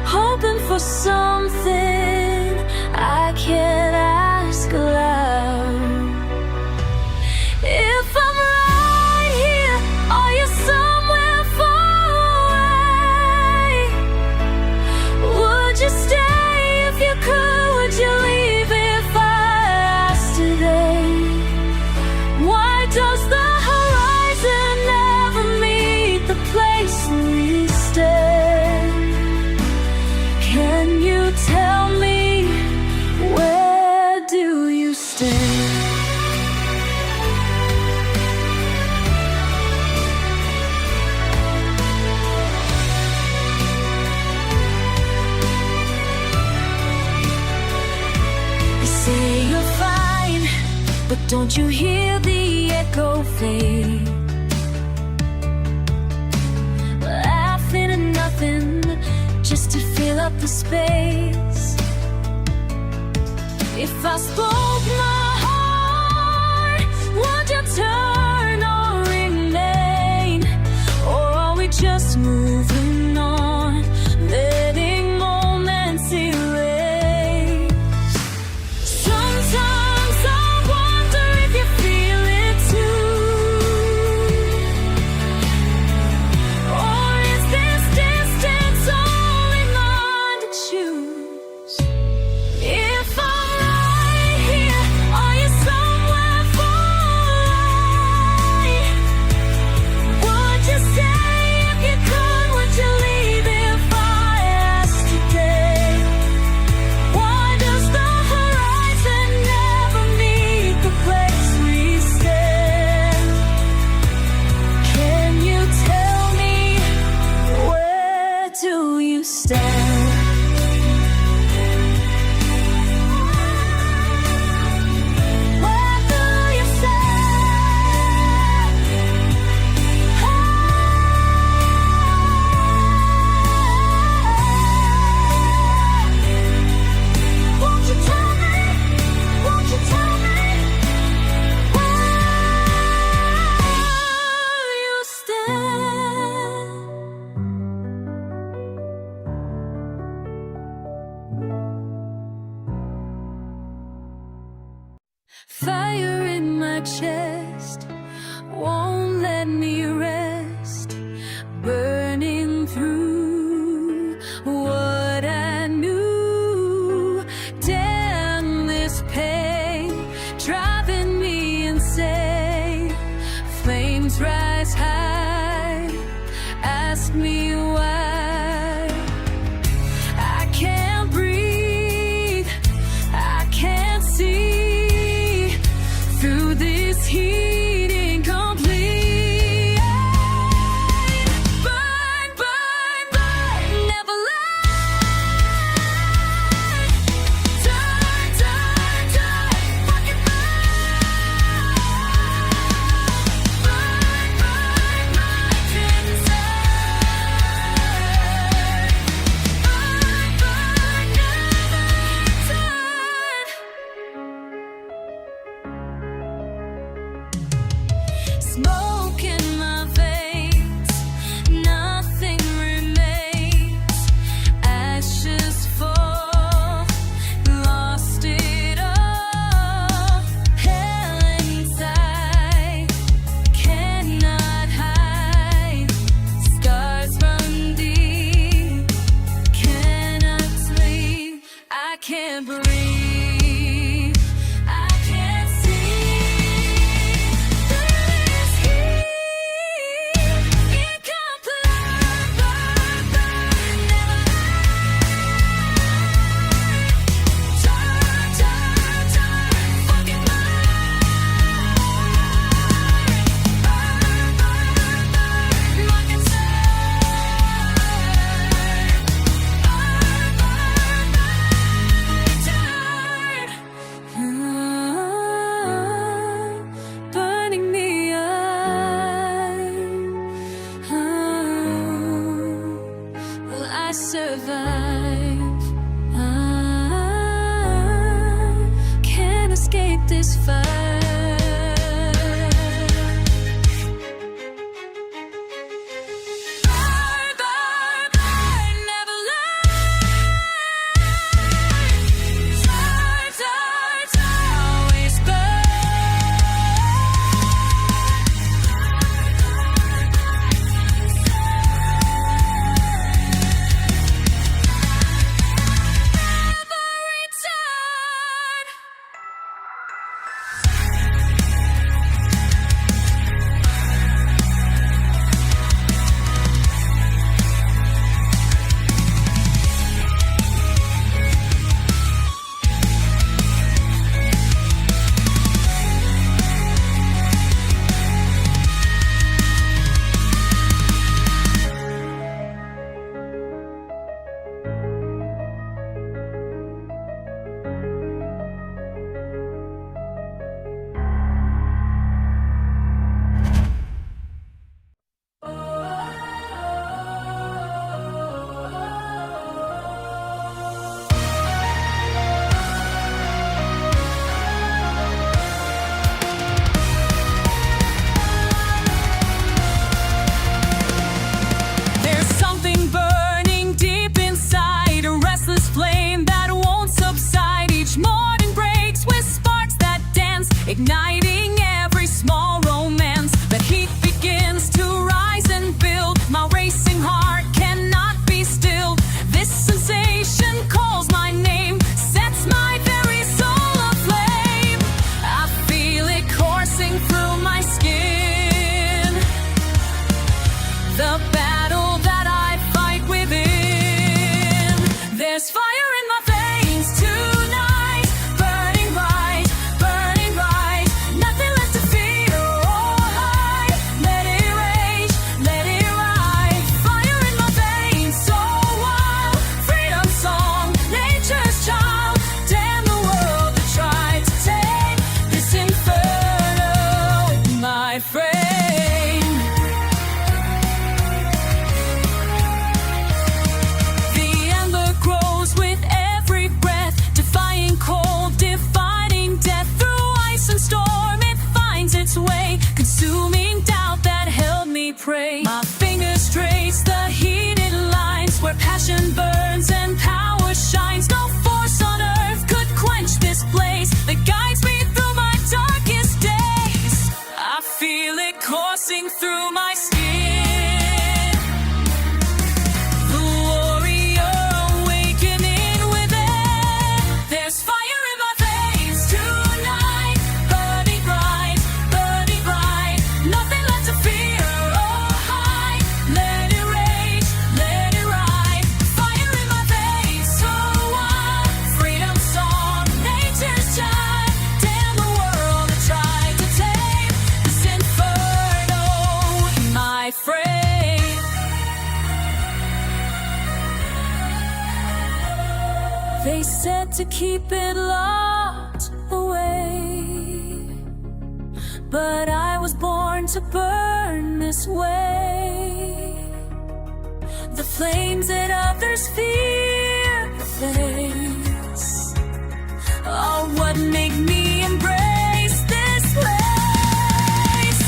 hoping for something I can't ask aloud. If I'm right here, are you somewhere far away? Would you stay if you could? Would you leave if I asked today? Why does the horizon never meet the place we stand? Can you tell me, where do you stand? Say you're fine, but don't you hear the echo fade? Laughing at nothing, just to fill up the space. If I spoke my heart, would you turn or remain? Or are we just moving on, letting moments erase? Sometimes I wonder if you feel it too. Or is this distance only mine to choose? If I'm right here, are you somewhere far away? Would you stay if you could? Would you leave if I asked today? Why does the horizon never meet the place we stand? Can you tell me, where do you stand? Where do you stand? Won't you tell me? Won't you tell me where you stand? Fire in my chest won't let me rest, burning through what I knew. Damn this pain, driving me insane. Flames rise high, smoke in my veins, nothing remains, ashes fall, lost it all. Hell inside, cannot hide, scars run deep, cannot sleep, I can't breathe, I can't see. There is heat, it can't burn, burn, burn, never turn, turn, turn, fucking burn, burn, burn, burn, my concern, burning me up. Will I survive? Can't escape this fire. Burn, burn, burn, never learn. Turn, turn, turn, always never return. There's something burning deep inside, a restless flame that won't subside. Each morning breaks with sparks that dance, igniting every small romance. The heat begins to rise and build. My racing heart cannot be still. This sensation calls my name, sets my very soul aflame. I feel it coursing through my skin, the battle that I fight within. There's fire in my veins tonight, burning bright, nothing left to fear or hide. Let it rage, let it ride. Fire in my veins, so wild, freedom song, nature's child. Damn the world that tried to take this inferno, my friend. The ember grows with every breath, defying cold, defying death. Through ice and storm it finds its way, consuming doubt that held me prey. My fingers trace the heated lines where passion burns and power shines. No force on earth could quench this blaze that guides me through my darkest days. I feel it coursing through my skin, the warrior awakening within. There's fire in my veins tonight, burning bright, nothing left to fear or hide. Let it rage, let it ride. Fire in my veins, so wild, freedom song, nature's child. Damn the world that tried to tame this inferno, my friend. They said to keep it locked away, but I was born to burn this way. The flames that others fear the face are what make me embrace this place.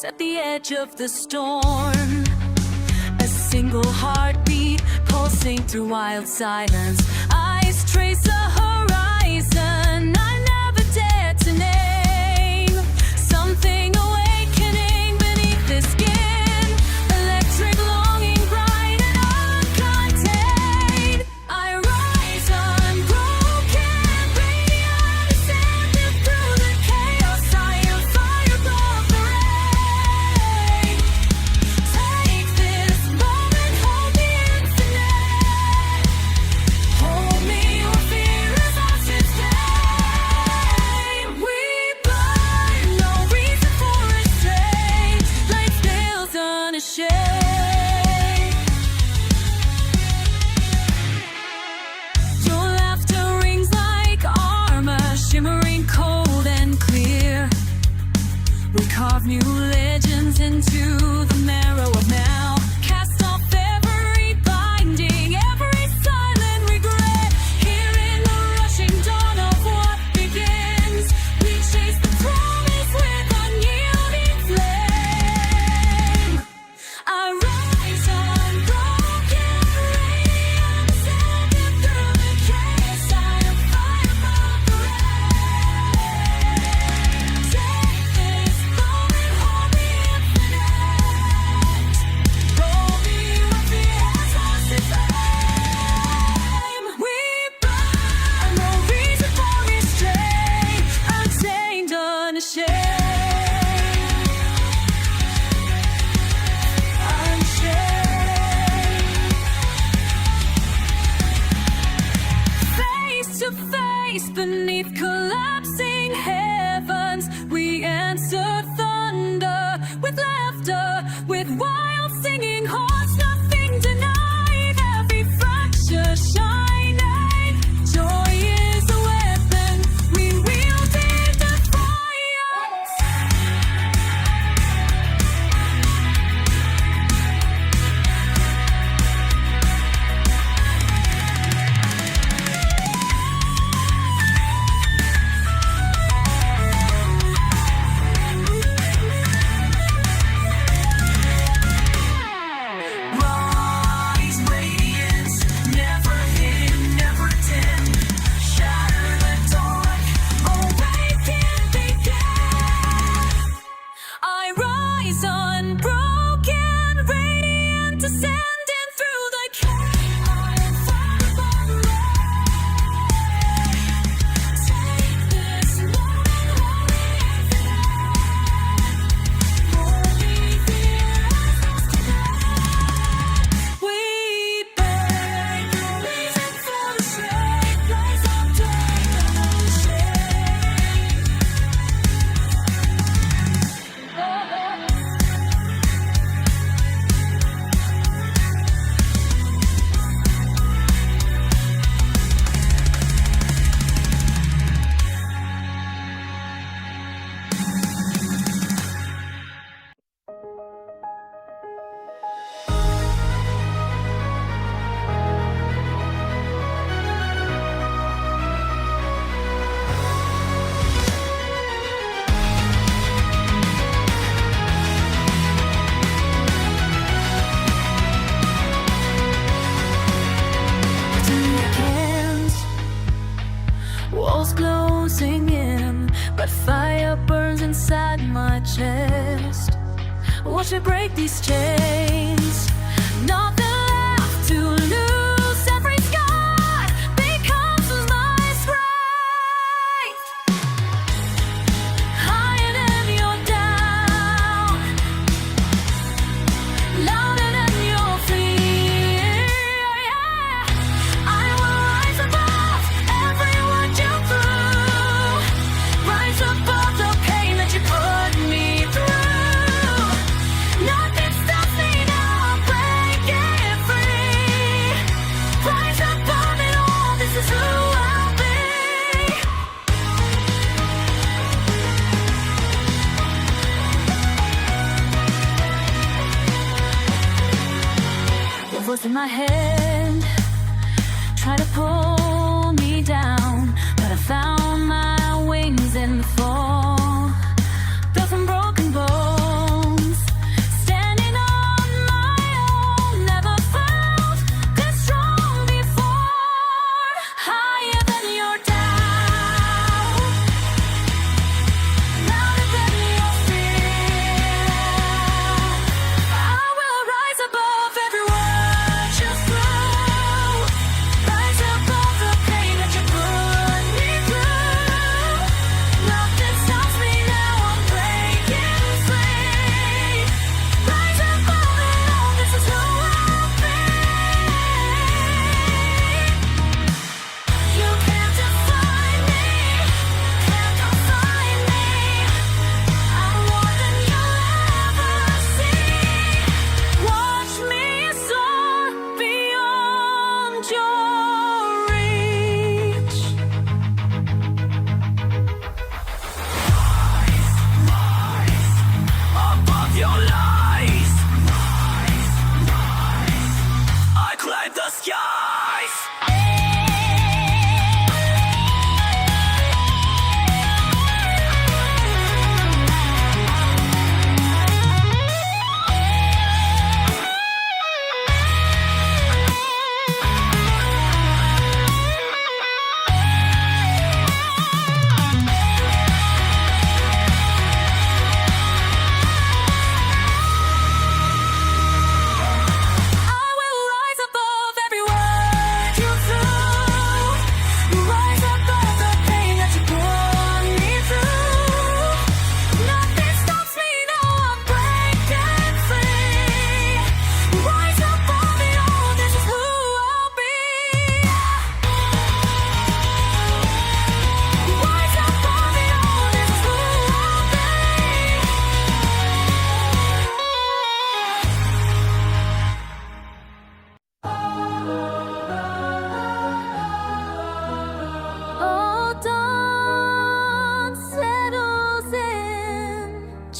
voice at the edge of the storm. A single heartbeat pulsing through wild silence. Eyes trace a horizon I never dared to name. Something awakening beneath the skin. Electric longing, bright and uncontained. I rise unbroken, radiant, ascended through the chaos. I am fire above the rain. Take this moment, hold the infinite. Hold me where fear is lost its flame. We burn, no reason for restraint. Light scales unashamed. Your laughter rings like armor, shimmering cold and clear. We carve new legends into the marrow of now. Cast off every binding, every silent regret. Here in the rushing dawn of what begins, we chase the promise with unyielding flame. I rise unbroken, radiant, ascended through the chaos. I am fire above the rain. Take this moment, hold the infinite. Roll me where fear has lost its flame. We burn, no reason for restraint. Untamed, unashamed. Face to face beneath collapsing heavens, we answer thunder with laughter, with wild singing hearts, nothing denied. Every fracture shining, joy is a weapon we wield in defiance. Rise, radiance, never hidden, never dim. Shatter the dark, awaken, begin. I rise unbroken, radiant, ascending through the chaos. I am fire above the rain. Take this moment, hold the infinite. Holy fear has lost its flame. We burn, no reason for restraint. Rise up, dark, unashamed. Walls closing in, but fire burns inside my chest. Watch me break these chains. Nothing left to lose. Every scar becomes my strength. Higher than your down, louder than your fear. I will rise above every word you threw. Rise above the pain that you put me through. Nothing stops me now, I'm breaking free. Rise above it all, this is who I'll be. The voice in my head try to pull me down, but I found my wings in the fall. Built from broken bones.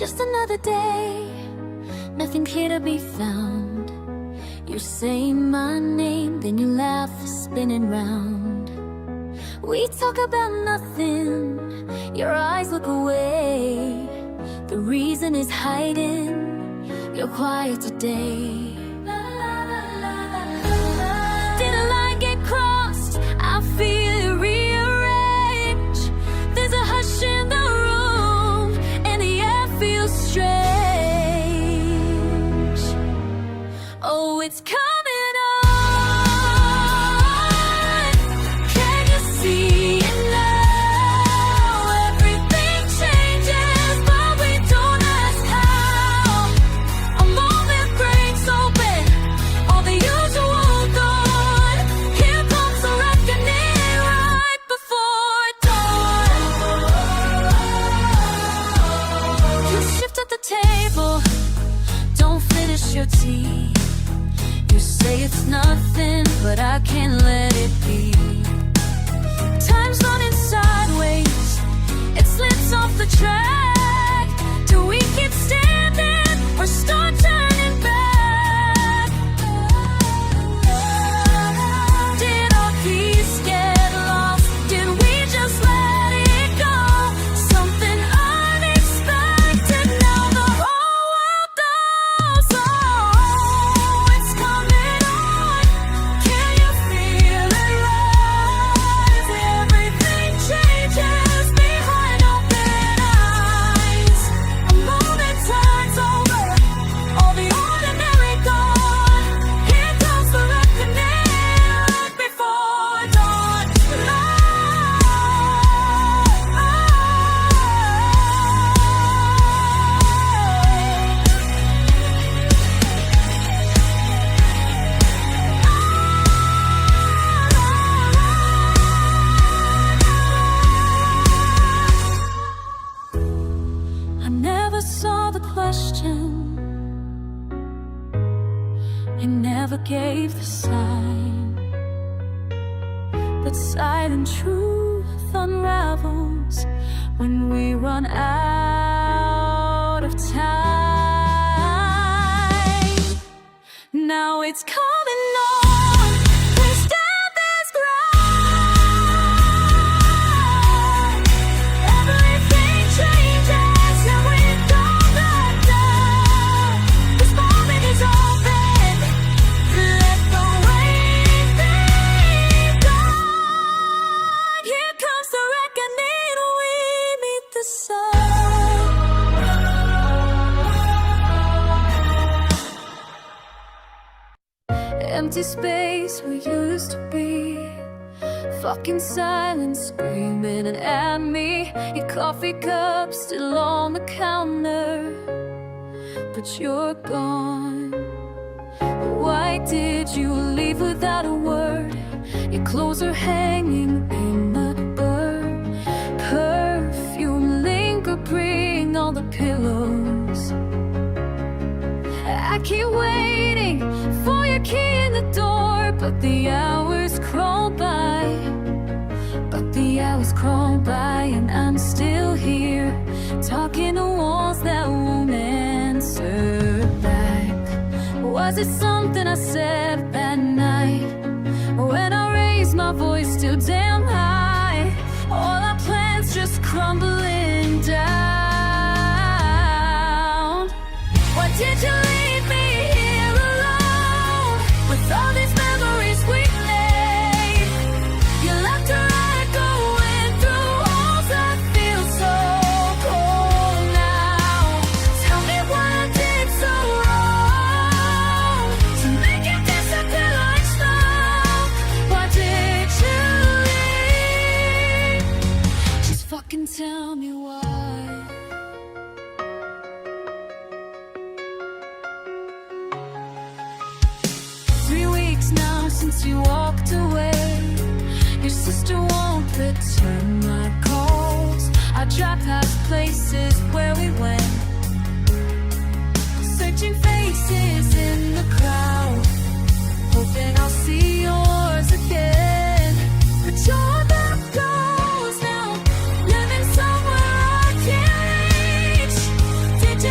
just another day, nothing here to be found. You say my name, then you laugh, spinning round. We talk about nothing, your eyes look away. The reason is hiding, you're quiet today. Did a line get crossed? I feel it rearrange. There's a hush in the room, and the air feels strange. Oh, it's coming on. Can you see it now? Everything changes, but we don't ask how. A moment breaks open, all the usual gone. Here comes the reckoning right before dawn. You shift at the table, don't finish your tea. You say it's nothing, but I can't let it be. Time's running sideways, it slips off the track. Do we keep standing or start turning back? Did our peace get lost? Did we just let it go? Something unexpected, now the whole world goes. Oh, it's coming on. Can you feel it rise? Everything changes behind open eyes. A moment turns over, all the ordinary gone. Here comes the reckoning right before dawn. I never saw the question, I never gave the sign, but silent truth unravels when we run out of time. Now it's coming on, push down this ground. Everything changes and we go back down. This moment is open, let the weight be gone. Here comes the reckoning, we meet the sun. Empty space we used to be, fucking silence screaming at me. Your coffee cup still on the counter, but you're gone. Why did you leave without a word? Your clothes are hanging in the burn. Perfume lingering on the pillows. I keep waiting for your key in the door, but the hours crawl by. But the hours crawl by and I'm still here, talking to walls that won't answer back. Was it something I said that night, when I raised my voice too damn high? All our plans just crumbling down. Why did you leave me here alone with all these memories we made? You left her echoing through walls that feel so cold now. Tell me what I did so wrong to make it disappear like smoke. Why did you leave? Just fucking tell me why. 3 weeks now since you walked away. Your sister won't return my calls. I drive past places where we went, searching faces in the crowd, hoping I'll see yours again. But you're the ghost now, living somewhere I can't reach. Did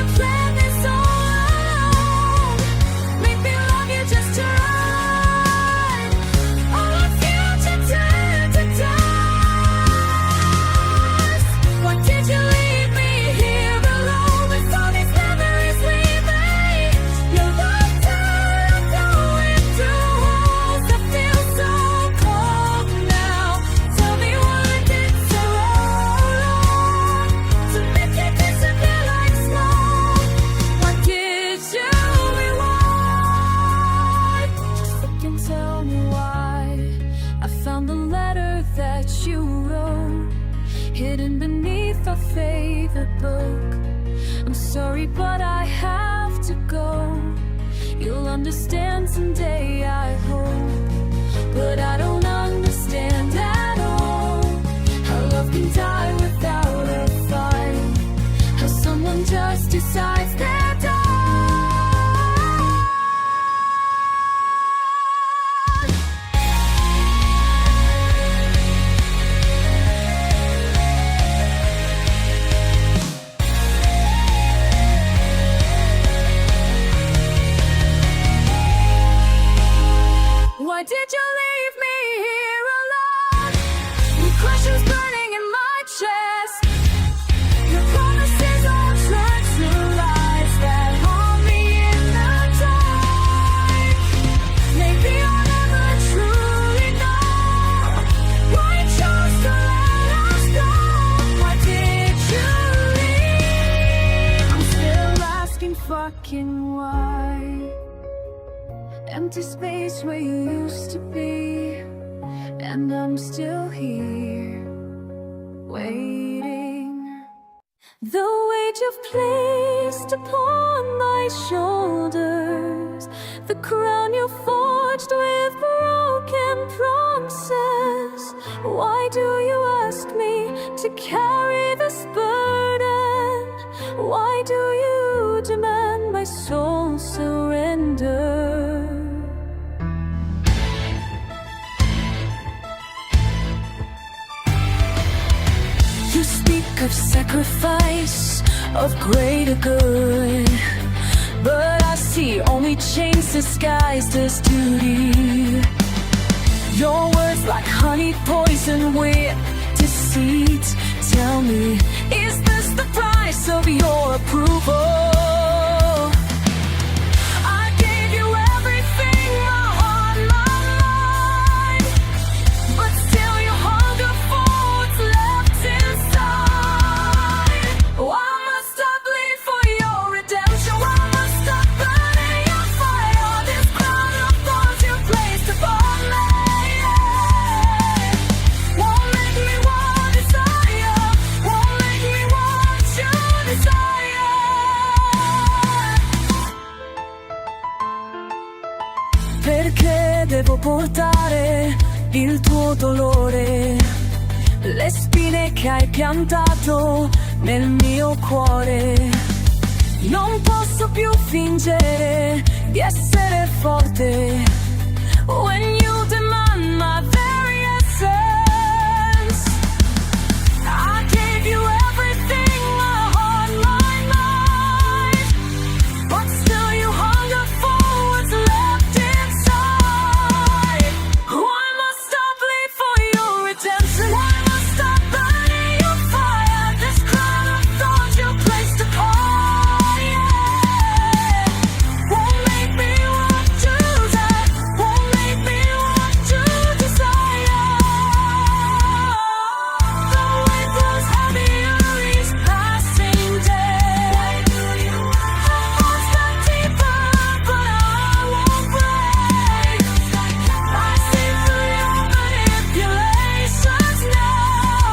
understand someday, I hope. But I don't understand at all how love can die without a fight. How someone just decides they're done. Why did you leave me here alone? With questions burning in my chest. Your promises all turned to lies that haunt me in the dark. Maybe I'll never truly know why you chose to let us go. Why did you leave? I'm still asking fucking why. Empty space where you used to be, and I'm still here, waiting. The weight you've placed upon my shoulders, the crown you forged with broken promises. Why do you ask me to carry this burden? Why do you demand my soul surrender? You speak of sacrifice, of greater good, but I see only chains disguised as duty. Your words like honey poison with deceit. Tell me, is this the price of your approval? I gave you everything, my heart, my mind, but still you hunger for what's left inside. Why must I bleed for your redemption? Why must I burn in your fire? This crown of thorns you placed upon me won't make me want desire, won't make me want you desire. Perché devo portare il tuo dolore, le spine che hai piantato nel mio cuore? Non posso più fingere di essere forte when you demand my very essence. I gave you everything, my heart, my mind, but still you hunger for what's left inside. Why must I bleed for your redemption? Why must I burn in your fire? This crown of thorns you placed upon me won't make me want to die, won't make me want to desire. The weight grows heavier each passing day. Thoughts got deeper, but I won't break. I see through your manipulations now.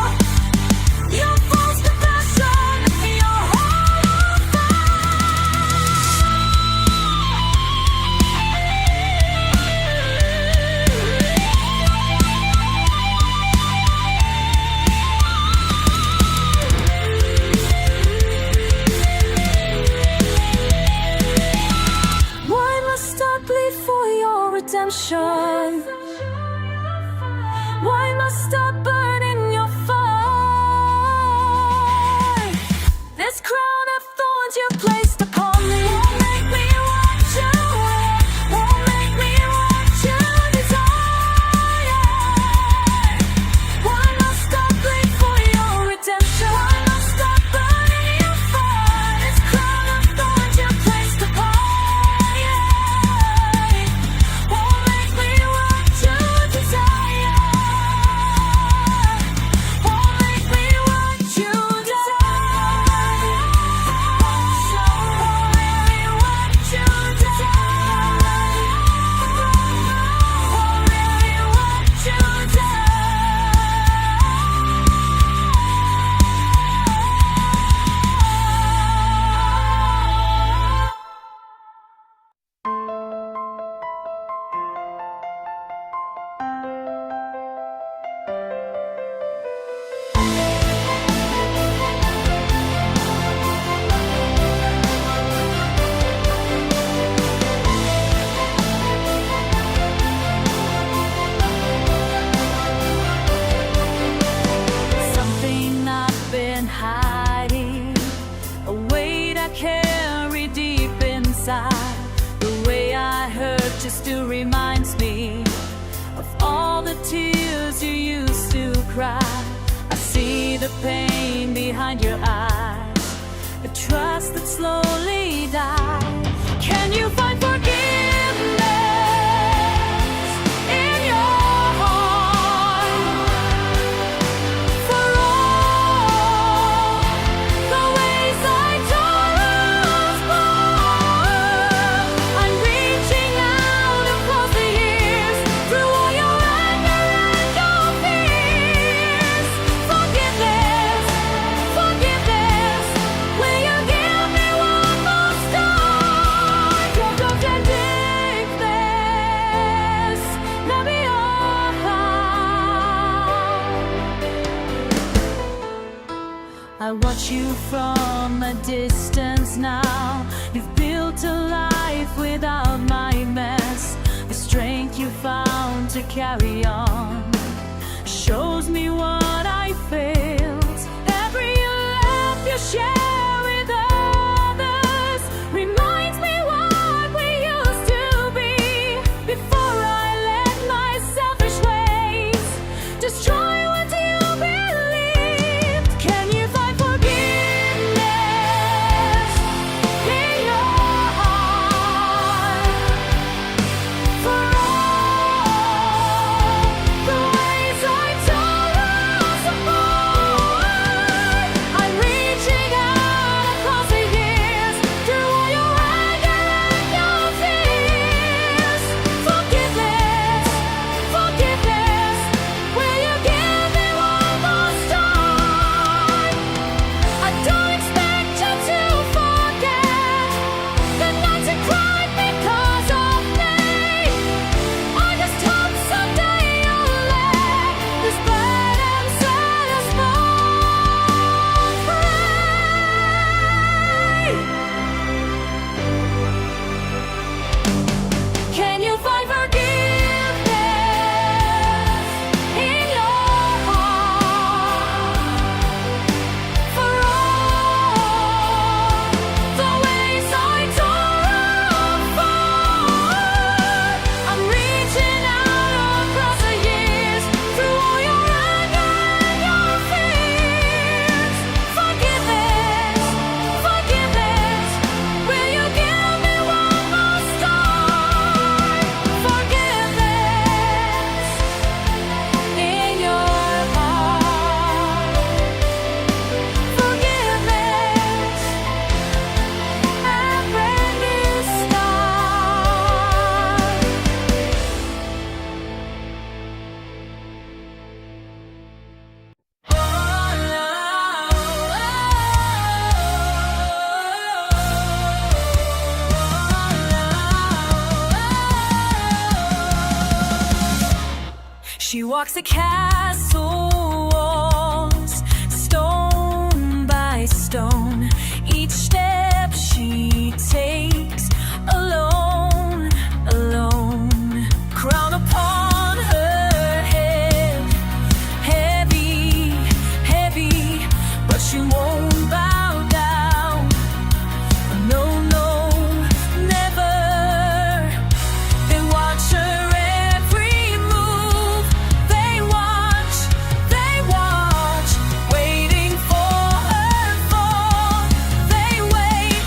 Your false compassion, your hollow Why must I bleed for your redemption? Why must I burn in your fire? This crown of thorns you placed upon me won't make me want you, won't make me want you desire. Why must I bleed for your redemption? Why must I burn in your fire? This crown of thorns you placed upon me won't make me want you desire. Won't make me want you desire. inside. The way I hurt just still reminds me of all the tears you used to cry. I see the pain behind your eyes, a trust that slowly dies. Can you find forgiveness in your heart for all the ways I tore us apart? I'm reaching out across the years through all your anger and your fears. Forgiveness, forgiveness, will you give me one more start? Don't take this, let me off. I watch you from a distance now. You've built a life without my mess. The strength you found to carry on shows me what I failed. Every laugh you share with others reminds me what we used to be before I let my selfish ways destroy what you believed. Can you find forgiveness in your heart for all the ways I tore us apart? I'm reaching out across the years through all your anger and your fears. Forgiveness, forgiveness, will you give me one more start? I don't expect you to forget the nights you cried because of me. I just hope someday you'll let this burden set us both free. Can you find forgiveness in your heart for all the ways I tore apart? I'm reaching out across the years through all your anger and your fears. Forgiveness, forgiveness, will you give me one more start? Forgiveness in your heart. Forgiveness, a brand new start. She walks the castle walls, stone by stone. Each step she takes alone, alone. Crown upon her head, heavy, heavy, but she won't bow down. No, no, never. They watch her every move. They watch, waiting for her fall. They wait,